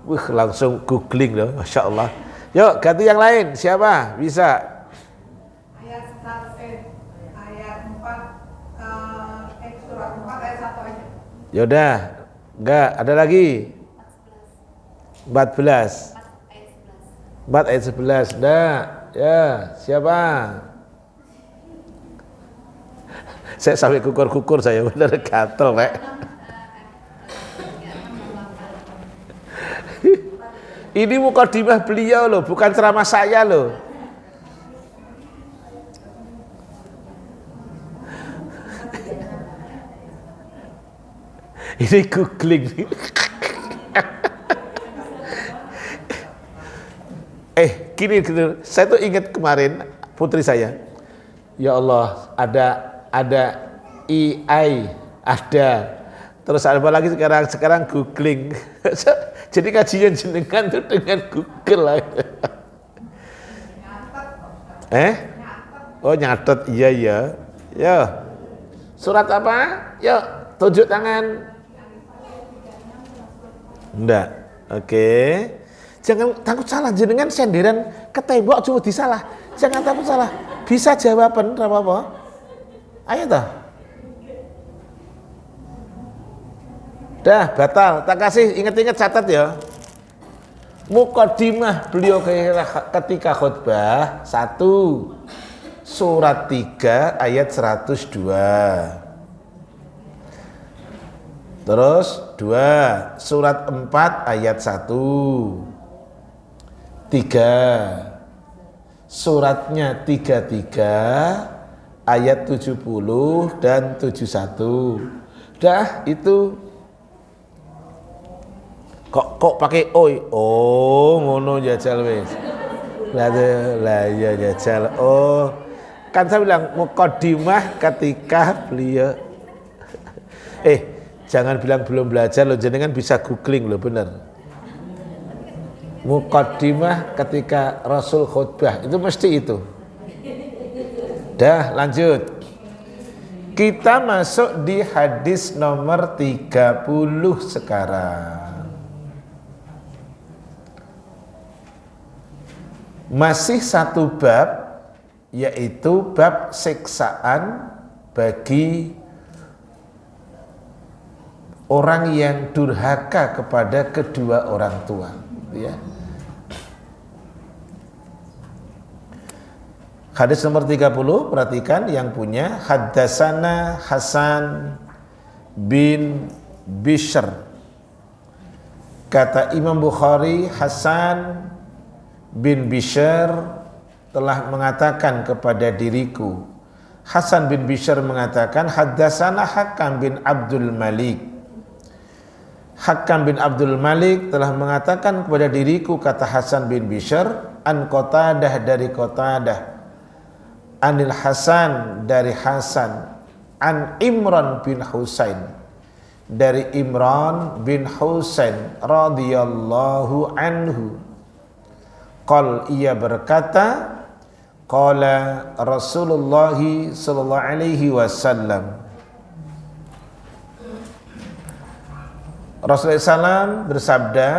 Wih, langsung googling loh, Masya Allah. Yuk, ganti yang lain. Siapa? Bisa. Ayat 4, surat 4 ayat 1 aja. Yaudah, enggak, ada lagi. 14. 4 ayat 11. Enggak. Ya, siapa? Saya sampai kukur-kukur saya benar gatel, Pak. Ini mukadimah beliau loh, bukan ceramah saya loh. Ini googling. Gini, saya tuh ingat kemarin putri saya. Ya Allah, ada AI, ada. Terus apa lagi sekarang googling. Jadi kajian jenengan tuh dengan Google lah. Oh nyatet, iya. Ya. Surat apa? Yuk, tunjuk tangan. Enggak. Oke. Jangan takut salah, jenengan senderan ke tembok cuma disalah. Jangan takut salah. Bisa jawaban apa-apa. Ayo toh. Dah batal, tak kasih, ingat-ingat catat ya. Muqaddimah beliau ketika khutbah 1 surat 3 ayat 102. Terus 2 surat 4 ayat 1. 3 suratnya 33 ayat 70 dan 71. Dah itu kok pakai oi. Oh ngono jajal wis. Lah ya jajal. Oh kan saya bilang muqaddimah ketika beliau jangan bilang belum belajar loh, jenengan bisa googling loh, bener. Muqaddimah ketika Rasul khutbah itu mesti itu. Dah lanjut. Kita masuk di hadis nomor 30 sekarang. Masih satu bab, yaitu bab siksaan bagi orang yang durhaka kepada kedua orang tua, ya. Hadis nomor 30, perhatikan yang punya. Haddatsana Hasan bin Bishr. Kata Imam Bukhari, Hasan bin Bishr telah mengatakan kepada diriku. Hasan bin Bishr mengatakan, haddatsana Hakam bin Abdul Malik. Hakam bin Abdul Malik telah mengatakan kepada diriku, kata Hasan bin Bishr, an Qatadah dari Qatadah, anil Hasan dari Hasan, an Imran bin Husain dari Imran bin Husain radhiyallahu anhu. Qal, ia berkata, qala Rasulullah sallallahu alaihi wasallam, Rasulullah SAW bersabda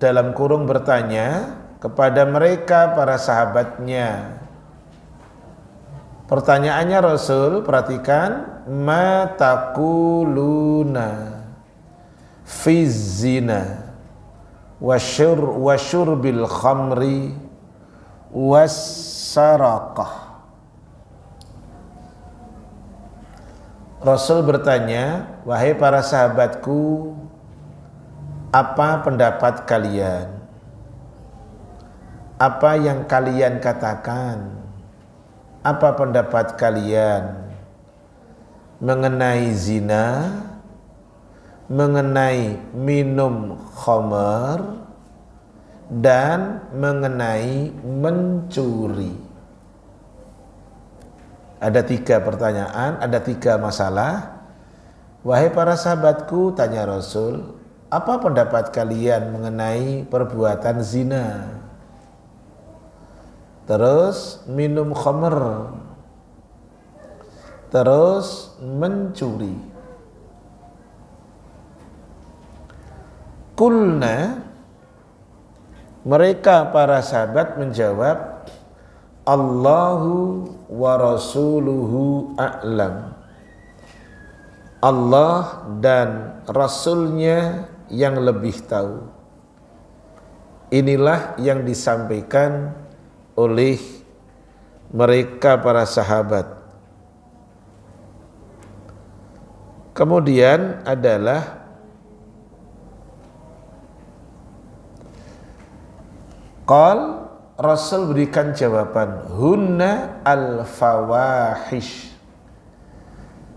dalam kurung bertanya kepada mereka para sahabatnya. Pertanyaannya Rasul, perhatikan, ma taquluna fi zina wa syurbil khamri was saraqah. Rasul bertanya, wahai para sahabatku, apa pendapat kalian? Apa yang kalian katakan? Apa pendapat kalian mengenai zina, mengenai minum khamar, dan mengenai mencuri? Ada 3 pertanyaan, ada 3 masalah. Wahai para sahabatku, tanya Rasul, apa pendapat kalian mengenai perbuatan zina? Terus minum khamr, terus mencuri. Kulna, mereka para sahabat menjawab, Allahu wa rasuluhu a'lam. Allah dan Rasulnya yang lebih tahu. Inilah yang disampaikan oleh mereka para sahabat. Kemudian adalah qal, Rasul berikan jawaban, hunna al-fawahish.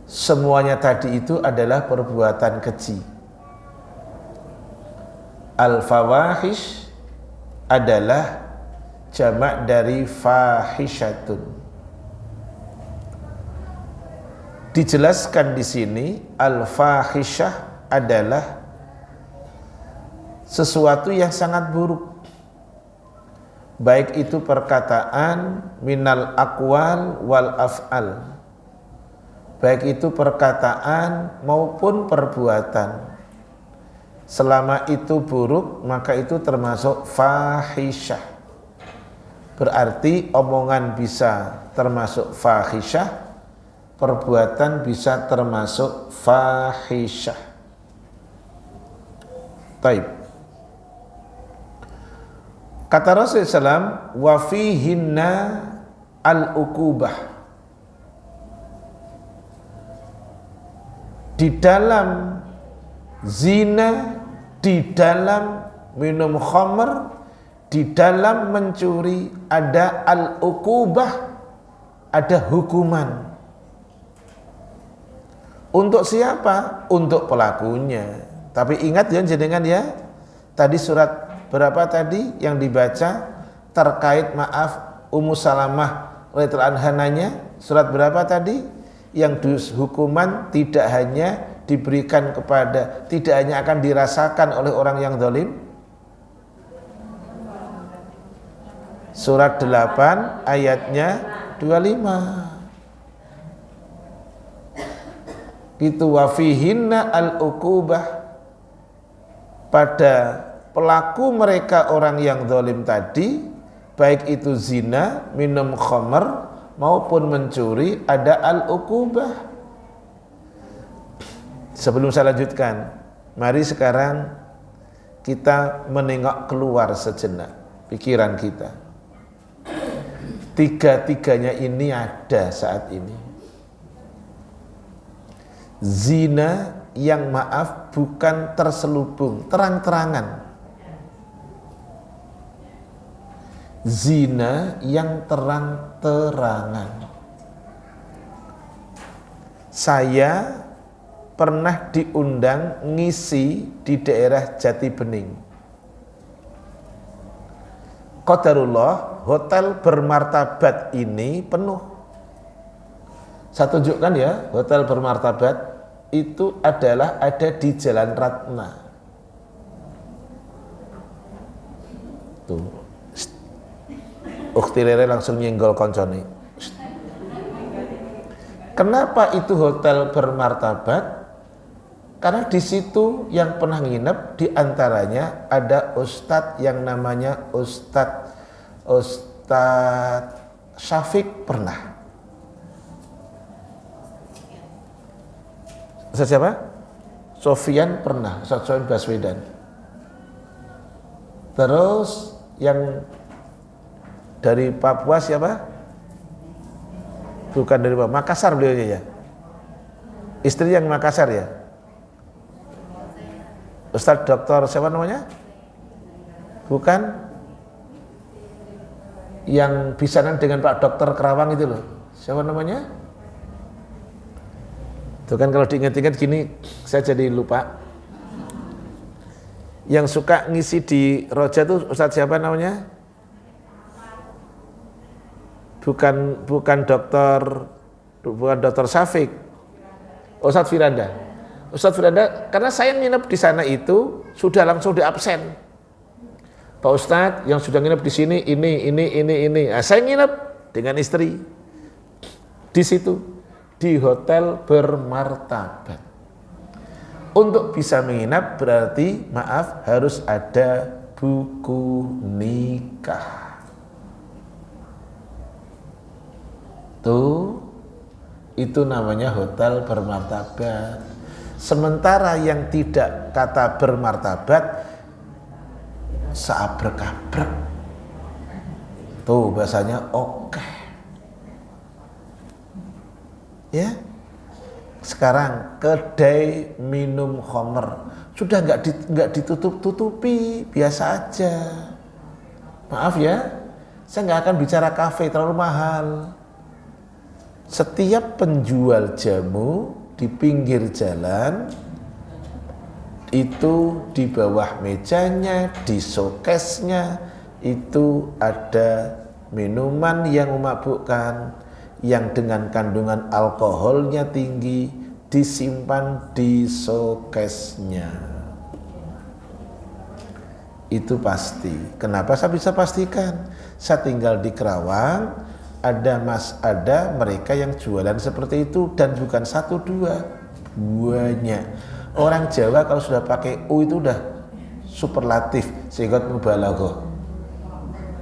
Semuanya tadi itu adalah perbuatan keji. Al-fawahish adalah jamak dari fahishatun. Dijelaskan di sini, al-fahishah adalah sesuatu yang sangat buruk. Baik itu perkataan minal aqwal wal af'al. Baik itu perkataan maupun perbuatan. Selama itu buruk, maka itu termasuk fahishah. Berarti omongan bisa termasuk fahishah, perbuatan bisa termasuk fahishah. Taib. Kata Rasulullah SAW, wa fihinna al-uqubah. Di dalam zina, di dalam minum khamr, di dalam mencuri ada al-uqubah, ada hukuman. Untuk siapa? Untuk pelakunya. Tapi ingat ya jenengan ya, tadi surat berapa tadi yang dibaca terkait maaf Ummu Salamah radhiyallahu anha nanya, surat berapa tadi? Yang hukuman tidak hanya diberikan kepada, tidak hanya akan dirasakan oleh orang yang zalim. Surat 8 ayatnya 25. Itu wa fihinna al-uqubah, pada pelaku mereka orang yang zalim tadi, baik itu zina, minum khamr maupun mencuri, ada al-uqubah. Sebelum saya lanjutkan, mari sekarang kita menengok keluar sejenak pikiran kita. Tiga-tiganya ini ada saat ini. Zina, yang maaf bukan terselubung, terang-terangan. Zina yang terang-terangan. Saya pernah diundang ngisi di daerah Jati Bening. Qadarullah, hotel bermartabat ini penuh. Saya tunjukkan ya, hotel bermartabat itu adalah ada di Jalan Ratna. Tuh. Ukhti Rere langsung nyenggol konconi. Kenapa itu hotel bermartabat? Karena di situ yang pernah nginep diantaranya ada ustadz yang namanya Ustadz Syafiq pernah. Ustadz siapa? Sofian pernah, Ustadz Sofian Baswedan. Terus yang dari Papua siapa? Bukan dari Papua, Makassar beliaunya ya. Istri yang Makassar ya. Ustadz Doktor siapa namanya? Bukan yang bisanan dengan Pak Dokter Kerawang itu loh. Siapa namanya? Itu kan kalau diingat-ingat gini saya jadi lupa. Yang suka ngisi di Roja tuh Ustadz siapa namanya? Bukan dokter Syafiq. Ustadz Firanda. Ustadz Firanda, karena saya nginep di sana itu sudah langsung di absen. Pak Ustadz yang sudah nginep di sini ini. Nah, saya nginep dengan istri di situ di hotel bermartabat. Untuk bisa menginap berarti maaf harus ada buku nikah. Itu namanya hotel bermartabat. Sementara yang tidak kata bermartabat seabrek-abrek. Tuh bahasanya oke. Ya. Sekarang kedai minum khamr sudah nggak ditutup-tutupi, biasa aja. Maaf ya, saya nggak akan bicara kafe terlalu mahal. Setiap penjual jamu di pinggir jalan itu di bawah mejanya, di showcase-nya itu ada minuman yang memabukkan, yang dengan kandungan alkoholnya tinggi, disimpan di showcase-nya. Itu pasti. Kenapa saya bisa pastikan? Saya tinggal di Kerawang. Ada mereka yang jualan seperti itu dan bukan satu dua, banyak. Orang Jawa kalau sudah pakai U itu udah superlatif, sehingga mubalaghah.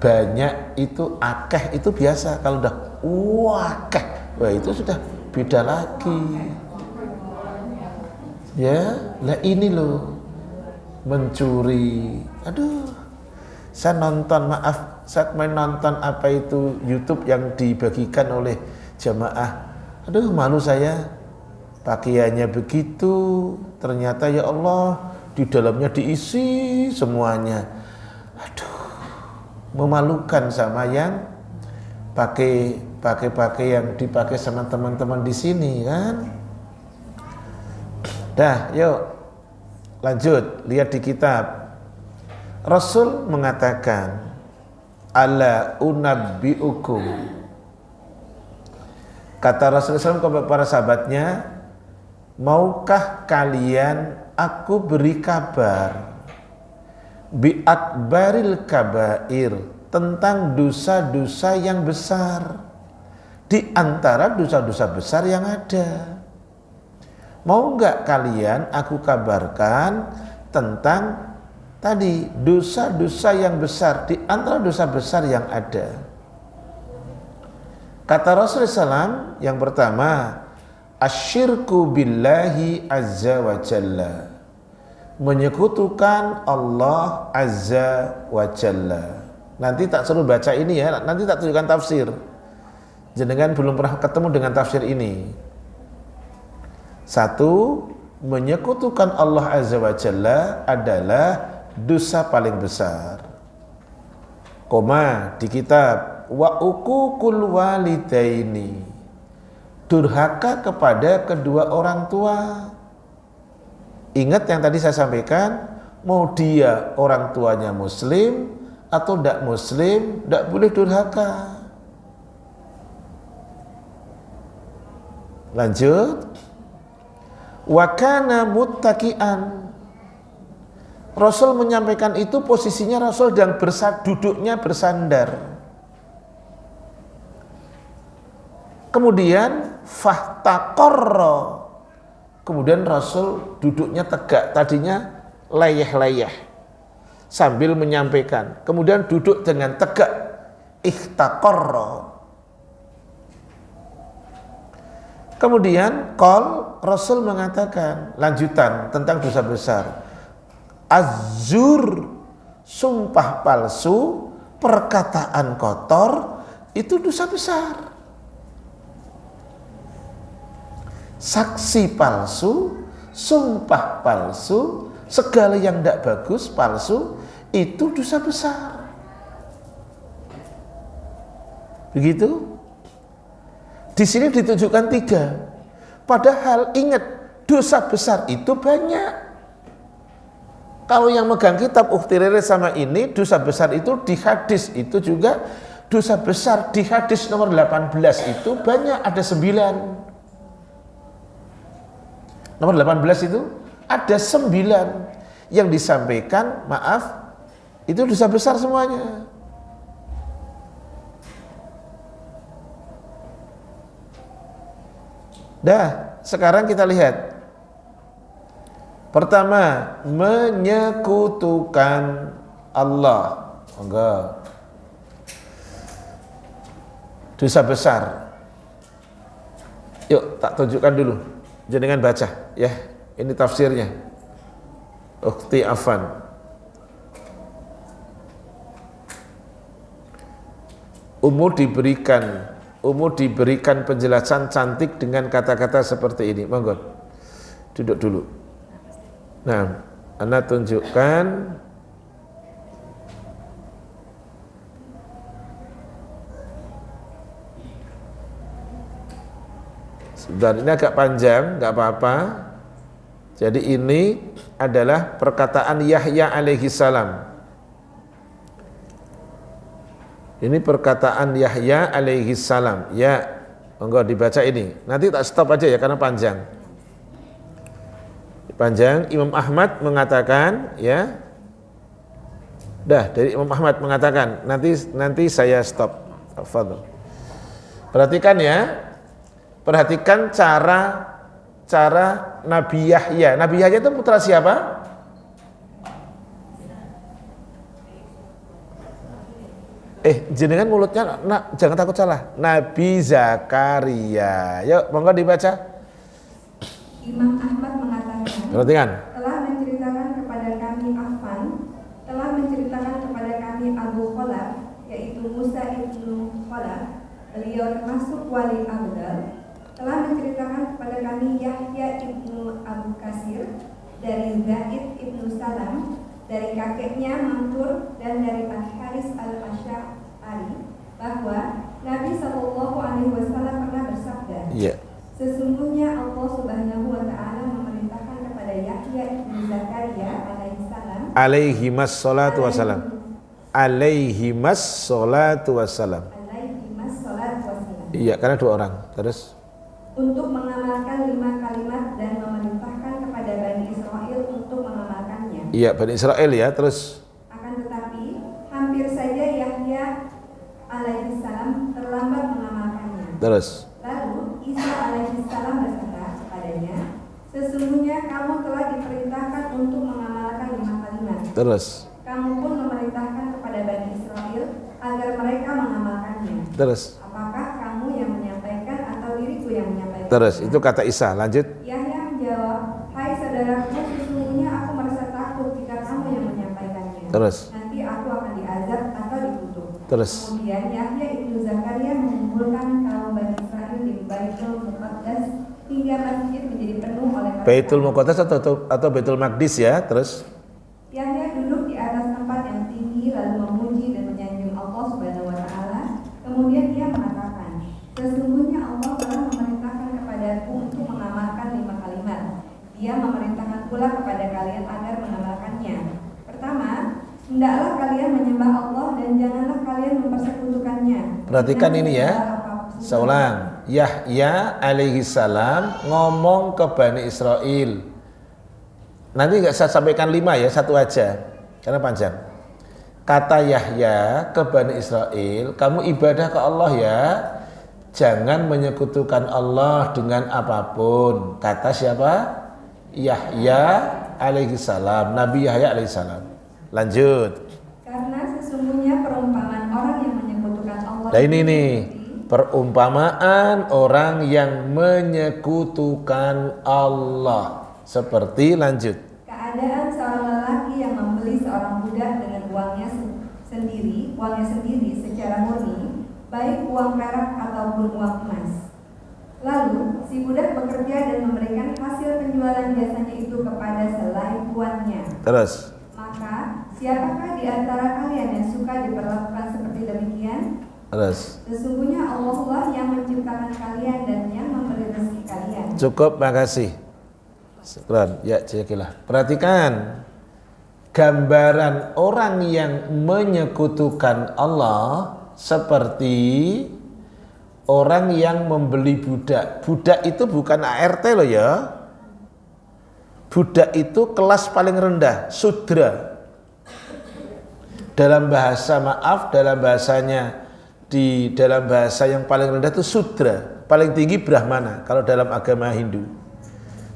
Banyak itu, akeh itu biasa. Kalau udah akeh, wah itu sudah beda lagi. Ya, lah ini loh mencuri. Aduh, saya main nonton apa itu YouTube yang dibagikan oleh jamaah. Aduh, malu saya. Pakaiannya begitu, ternyata ya Allah di dalamnya diisi semuanya. Aduh, memalukan sama yang pakai yang dipakai sama teman-teman di sini kan. Dah, yuk lanjut lihat di kitab. Rasul mengatakan, ala unabbiukum. Kata Rasulullah SAW kepada para sahabatnya, maukah kalian aku beri kabar bi akbaril kabair, tentang dosa-dosa yang besar di antara dosa-dosa besar yang ada. Mau enggak kalian aku kabarkan tentang tadi dosa-dosa yang besar di antara dosa besar yang ada. Kata Rasulullah SAW yang pertama, asyirku billahi azza wa jalla, menyekutukan Allah azza wa jalla. Nanti tak suruh baca ini ya, nanti tak tunjukkan tafsir. Jenengan belum pernah ketemu dengan tafsir ini. Satu, menyekutukan Allah Azza wa Jalla adalah dosa paling besar. Koma di kitab wa uququl walidaini, durhaka kepada kedua orang tua. Ingat yang tadi saya sampaikan, mau dia orang tuanya muslim atau tidak muslim, tidak boleh durhaka. Lanjut. Wa kana muttaqian. Rasul menyampaikan itu posisinya Rasul yang duduknya bersandar. Kemudian fahtaqarra. Kemudian Rasul duduknya tegak, tadinya layeh-layeh sambil menyampaikan. Kemudian duduk dengan tegak, ikhtaqarra. Kemudian Rasul mengatakan lanjutan tentang dosa besar. Az-zur, sumpah palsu, perkataan kotor, itu dosa besar. Saksi palsu, sumpah palsu, segala yang tidak bagus, palsu, itu dosa besar. Begitu? Di sini ditunjukkan 3. Padahal ingat, dosa besar itu banyak. Kalau yang megang kitab Ukhtirere sama ini, dosa besar itu di hadis itu juga dosa besar di hadis nomor 18 itu banyak, ada 9. Nomor 18 itu ada 9 yang disampaikan, maaf, itu dosa besar semuanya. Dah, sekarang kita lihat. Pertama, menyekutukan Allah. Enggak. Dosa besar. Yuk, tak tunjukkan dulu. Jangan baca, ya. Ini tafsirnya. Ukhti Afan. Umur diberikan penjelasan cantik dengan kata-kata seperti ini. Monggo. Duduk dulu. Nah, Anda tunjukkan sebentar, ini agak panjang, nggak apa-apa. Jadi ini adalah perkataan Yahya alaihi salam. Ini perkataan Yahya alaihi salam. Ya, monggo dibaca ini. Nanti tak stop aja ya karena panjang. Panjang. Imam Ahmad mengatakan, ya. Dah, dari Imam Ahmad mengatakan, nanti saya stop. Fadhil. Perhatikan ya. Perhatikan cara Nabi Yahya. Nabi Yahya itu putra siapa? Jenengan mulutnya, jangan takut salah. Nabi Zakaria. Yuk, monggo dibaca. Imam Ahmad mengatakan, perhatikan. telah menceritakan kepada kami Affan, telah menceritakan kepada kami Abu Khalaf, yaitu Musa ibnu Khalaf, beliau termasuk wali Abdal, telah menceritakan kepada kami Yahya ibnu Abu Kasir, dari Zaid ibnu Salam, dari kakeknya Mansur dan dari Al-Haris al-Asy'ari, bahwa Nabi SAW pernah bersabda, sesungguhnya Allah Subhanahu wa taala memerintahkan kepada Yahya bin Zakaria alaihissalam, alaihimas salatu wassalam. Iya, karena 2 orang. Terus untuk mengamalkan 5 kalimat dan memerintahkan kepada Bani Israel untuk mengamalkannya. Iya, Bani Israel ya, terus akan tetapi hampir saja Yahya alaihissalam terlambat mengamalkannya. Terus lalu Isa alaihissalam berkata kepadanya, sesungguhnya kamu telah diperintahkan untuk mengamalkan 5 kalimat. Terus kamu pun memerintahkan kepada Bani Israel agar mereka mengamalkannya. Terus apakah kamu yang menyampaikan atau diriku yang menyampaikan? Terus itu kata Isa. Lanjut. Yahya menjawab, hai saudaraku, sesungguhnya aku merasa takut jika kamu yang menyampaikannya. Terus nanti aku akan diazab atau dikutuk. Terus kemudian Yahya ibnu Zakaria mengumpulkan kaum Bani Israel di Baitul Muqaddas hingga masjid menjadi penuh oleh Baitul Muqaddas atau Baitul Maqdis ya. Terus Yahya duduk di atas tempat yang tinggi lalu memuji dan menyanjung Allah Subhanahu wa taala. Kemudian ia mengatakan, sesungguhnya Allah telah memerintahkan kepadaku untuk mengamalkan 5 kalimat. Dia memerintahkan pula kepada kalian agar mengamalkannya. Pertama, hendaklah kalian menyembah Allah dan janganlah kalian mempersekutukannya. perhatikan ini ya. Seulang, Yahya alaihi salam ngomong ke Bani Israel. Nanti nggak saya sampaikan 5 ya, 1 aja karena panjang. Kata Yahya ke Bani Israel, kamu ibadah ke Allah ya, jangan menyekutukan Allah dengan apapun. Kata siapa? Yahya alaihi salam, Nabi Yahya alaihi salam. Lanjut. Karena sesungguhnya perumpamaan orang yang menyekutukan Allah. Nah ini nih, perumpamaan orang yang menyekutukan Allah. Seperti lanjut. Keadaan seorang lelaki yang membeli seorang budak dengan uangnya sendiri secara murni, baik uang perak ataupun uang emas. Lalu si budak bekerja dan memberikan hasil penjualan jasanya itu kepada selain tuannya. Terus. Maka siapakah di antara kalian yang suka diperlakukan seperti demikian? Terus. Sesungguhnya Allah lah yang menciptakan kalian dan yang memberi rezeki kalian. Cukup, makasih. Syukran. Ya, jazakallah. Perhatikan gambaran orang yang menyekutukan Allah seperti orang yang membeli budak. Budak itu bukan ART loh ya. Budak itu kelas paling rendah, sudra. Dalam bahasa dalam bahasanya dalam bahasa yang paling rendah itu sudra, paling tinggi brahmana kalau dalam agama Hindu.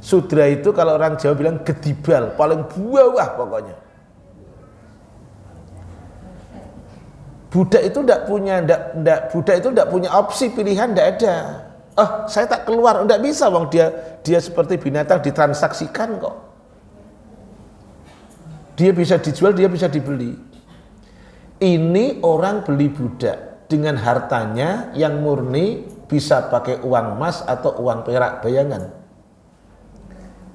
Sudra itu kalau orang Jawa bilang gedibal, paling bawah pokoknya. Budak itu tidak punya opsi pilihan, tidak ada. Saya tak keluar, tidak bisa, wong dia seperti binatang ditransaksikan kok. Dia bisa dijual, dia bisa dibeli. Ini orang beli budak dengan hartanya yang murni, bisa pakai uang emas atau uang perak, bayangan.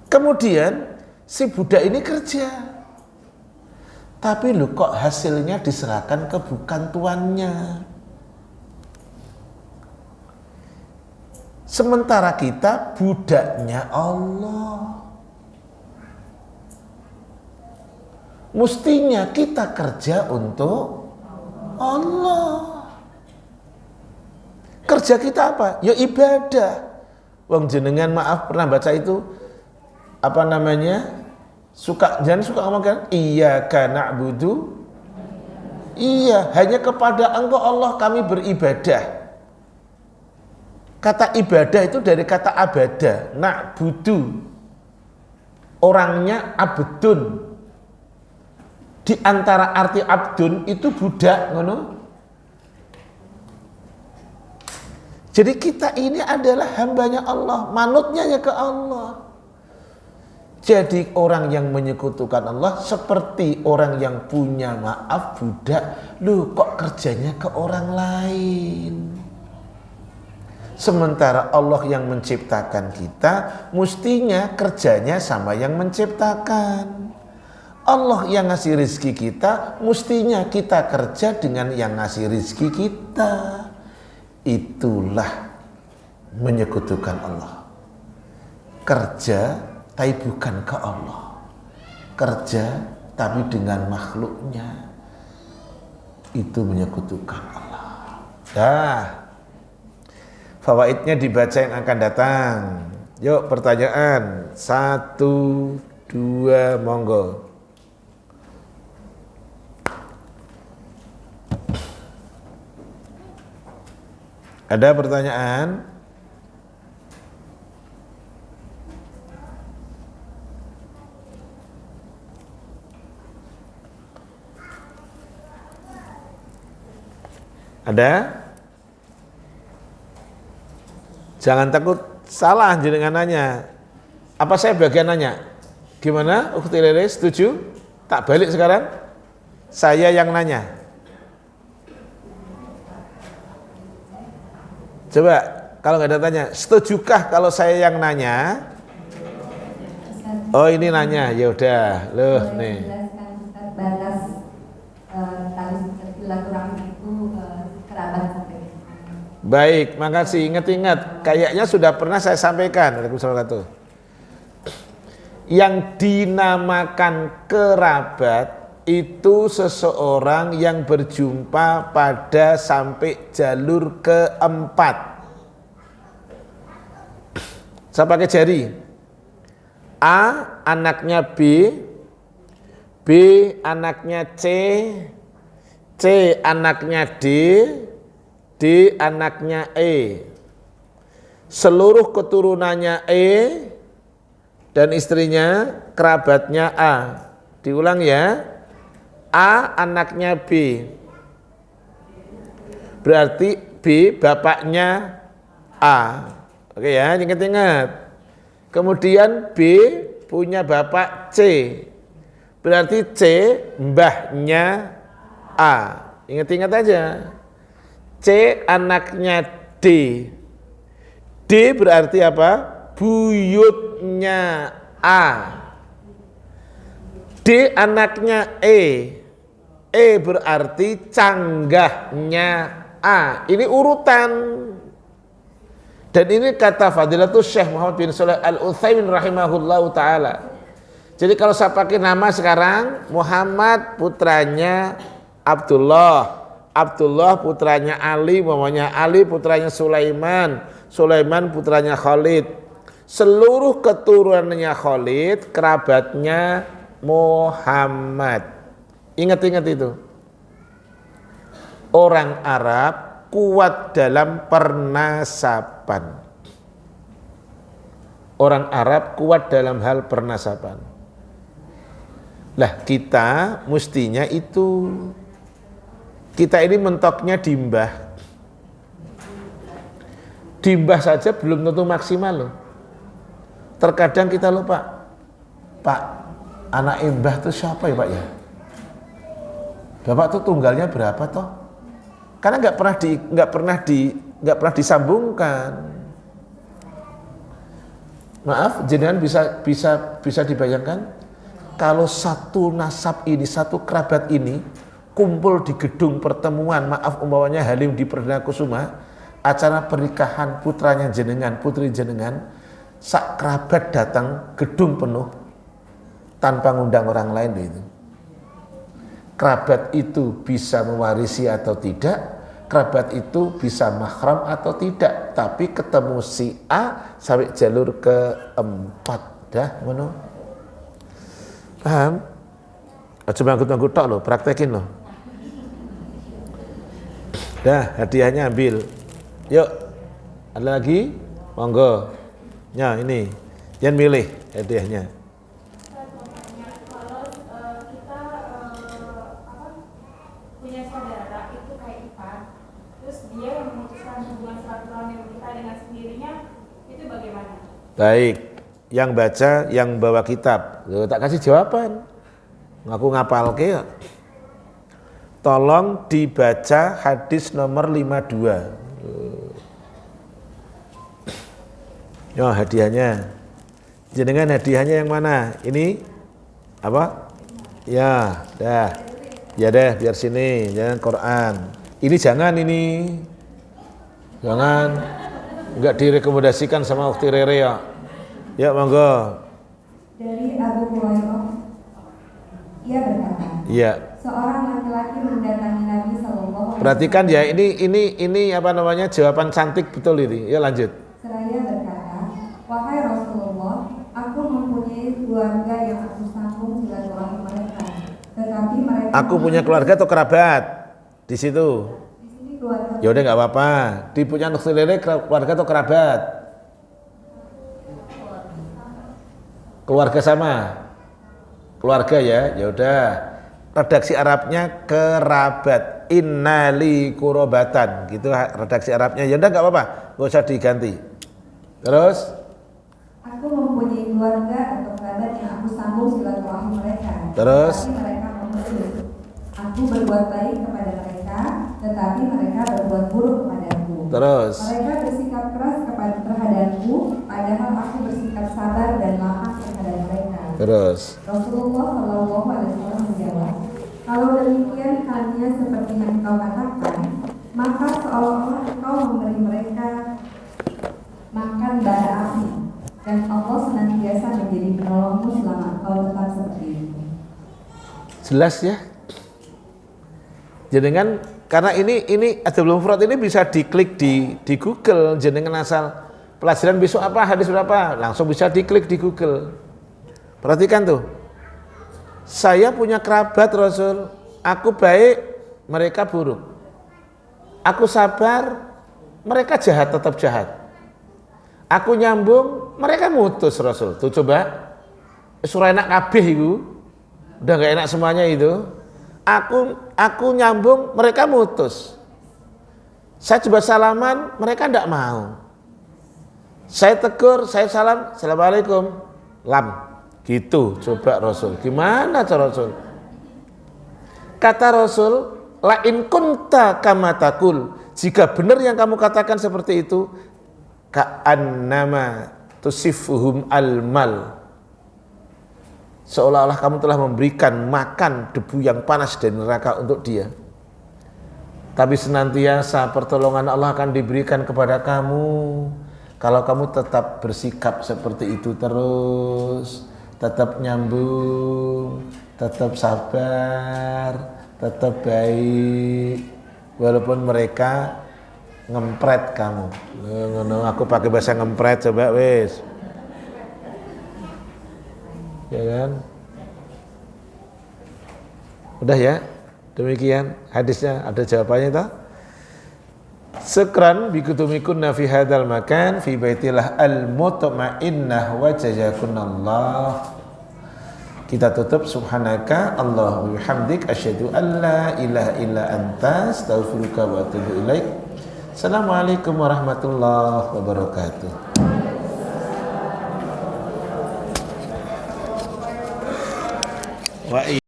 Kemudian si budak ini kerja, tapi loh kok hasilnya diserahkan ke bukan tuannya. Sementara kita budaknya Allah. Mestinya kita kerja untuk Allah. Kerja kita apa? Ya ibadah. Wong jenengan maaf pernah baca itu jangan suka ngomong kan, iyyaka na'budu, iya, hanya kepada Engkau Allah kami beribadah. Kata ibadah itu dari kata abada, na'budu, orangnya abdun. Di antara arti abdun itu budak, ngono. Jadi kita ini adalah hambanya Allah, manutnya ke Allah. Jadi orang yang menyekutukan Allah seperti orang yang punya budak, lu kok kerjanya ke orang lain. Sementara Allah yang menciptakan kita, mestinya kerjanya sama yang menciptakan. Allah yang ngasih rizki kita, mestinya kita kerja dengan yang ngasih rizki kita. Itulah menyekutukan Allah. Kerja tapi bukan ke Allah, kerja tapi dengan makhluknya, itu menyekutukan Allah. Fawaidnya dibaca yang akan datang. Yuk pertanyaan 1, 2, monggo. Ada pertanyaan? Ada? Jangan takut salah jenengan nanya. Apa saya bagian nanya? Gimana? Ukhti Rere setuju? Tak balik sekarang? Saya yang nanya. Coba kalau nggak ada tanya, setujukah kalau saya yang nanya? Oh ini nanya, ya udah, loh Boleh nih. dijelaskan Ustaz batas tali silaturahmi itu kerabat sampai ke mana? Baik, makasih. Ingat-ingat, kayaknya sudah pernah saya sampaikan. Waalaikumsalam. Yang dinamakan kerabat itu seseorang yang berjumpa pada sampai jalur keempat. Saya pakai jari. A anaknya B, B anaknya C, C anaknya D, D anaknya E. Seluruh keturunannya E dan istrinya kerabatnya A. Diulang ya. A anaknya B. Berarti B bapaknya A. Oke ya, ingat-ingat. Kemudian B punya bapak C. Berarti C mbahnya A. Ingat-ingat aja. C anaknya D. D berarti apa? Buyutnya A. D anaknya E. E berarti canggahnya A. Ini urutan. Dan ini kata Fadilatul Syekh Muhammad bin Shalih Al-Utsaimin rahimahullahu ta'ala. Jadi kalau saya pakai nama sekarang, Muhammad putranya Abdullah, Abdullah putranya Ali, mamanya Ali putranya Sulaiman, Sulaiman putranya Khalid. Seluruh keturunannya Khalid, kerabatnya Muhammad. Ingat-ingat itu. Orang Arab kuat dalam pernasaban. Orang Arab kuat dalam hal pernasaban. Lah kita mestinya itu, kita ini mentoknya dimbah. Dimbah saja belum tentu maksimal loh. Terkadang kita lupa, Pak, anak imbah itu siapa ya Pak ya? Bapak tuh tunggalnya berapa toh? Karena nggak pernah disambungkan. Maaf, jenengan bisa dibayangkan kalau satu nasab ini, satu kerabat ini kumpul di gedung pertemuan, maaf umpamanya Halim di Perdana Kusuma, acara pernikahan putranya jenengan, putri jenengan, sak kerabat datang gedung penuh tanpa ngundang orang lain itu. Kerabat itu bisa mewarisi atau tidak, kerabat itu bisa mahram atau tidak, tapi ketemu si A sampai jalur keempat, dah ngono. Paham? Coba angkut-angkut tok loh, praktekin loh. Dah, hadiahnya ambil. Yuk, ada lagi? Monggo. Ya ini, jangan milih hadiahnya. Baik, yang baca, yang bawa kitab. Loh, tak kasih jawaban. Ngaku ngapal ke ya. Tolong dibaca hadis nomor 52. Yo hadiahnya. Jenengan hadiahnya yang mana? Ini apa? Ya, dah. Ya deh, biar sini, jangan Quran. Ini jangan ini. Jangan. Enggak direkomendasikan sama Ukti Rere ya. Ya monggo. Dari Abu Hurairah, ia berkata, Iya. seorang laki-laki mendatangi Nabi SAW. Perhatikan ya, ini apa namanya, jawaban cantik betul ini. Ya lanjut. Seraya berkata, wahai Rasulullah, aku mempunyai keluarga yang aku sambung silaturahmi mereka, tetapi mereka. Aku punya keluarga atau kerabat di situ. Di sini keluarga. Ya udah nggak apa-apa. Di punya Ukti Rere keluarga atau kerabat? Keluarga sama. Keluarga ya. Ya udah. Redaksi Arabnya kerabat. Innali kurobatan. Gitu redaksi Arabnya. Ya udah nggak apa-apa. Nggak usah diganti. Terus? Aku mempunyai keluarga atau kerabat yang aku sambung silaturahmi mereka. Terus? Tetapi mereka memutus. Aku berbuat baik kepada mereka, tetapi mereka berbuat buruk kepadaku. Terus? Mereka bersikap keras terhadapku, padahal aku bersikap sabar dan maaf terhadap mereka. Terus Rasulullah Shallallahu Alaihi Wasallam menjawab, kalau demikian halnya seperti yang engkau katakan, maka seolah-olah engkau memberi mereka makan bara api, dan Allah senantiasa menjadi penolongmu selama engkau tetap seperti itu. jelas ya. Jenengan karena ini Adabul Mufrad ini bisa diklik di Google, jenengan asal pelajaran besok apa, hadis berapa, langsung bisa diklik di Google. Perhatikan tuh. Saya punya kerabat Rasul, aku baik, mereka buruk. Aku sabar, mereka jahat tetap jahat. Aku nyambung, mereka mutus Rasul. Tuh coba, surah enak kabeh itu, udah gak enak semuanya itu. Aku nyambung, mereka mutus. Saya coba salaman, mereka tidak mau. Saya tegur, saya salam, assalamualaikum, lam. Gitu, coba Rasul. Gimana cara Rasul? Kata Rasul, la in kunta kama takul. Jika benar yang kamu katakan seperti itu, ka'annama tusifuhum al-mal. Seolah-olah kamu telah memberikan makan debu yang panas dari neraka untuk dia. Tapi senantiasa pertolongan Allah akan diberikan kepada kamu kalau kamu tetap bersikap seperti itu terus, tetap nyambung, tetap sabar, tetap baik, walaupun mereka ngempret kamu. Aku pakai bahasa ngempret coba wes. Ya kan? Udah ya? Demikian hadisnya, ada jawabannya toh? Sekran bikutumikunna fi hadzal makan fi baitillah al-mutmainnah wa jazakunallah. Kita tutup subhanaka Allahumma bihamdik asyhadu an la ilaha illa anta astaghfiruka wa atubu ilaik. Assalamualaikum warahmatullahi wabarakatuh. Wa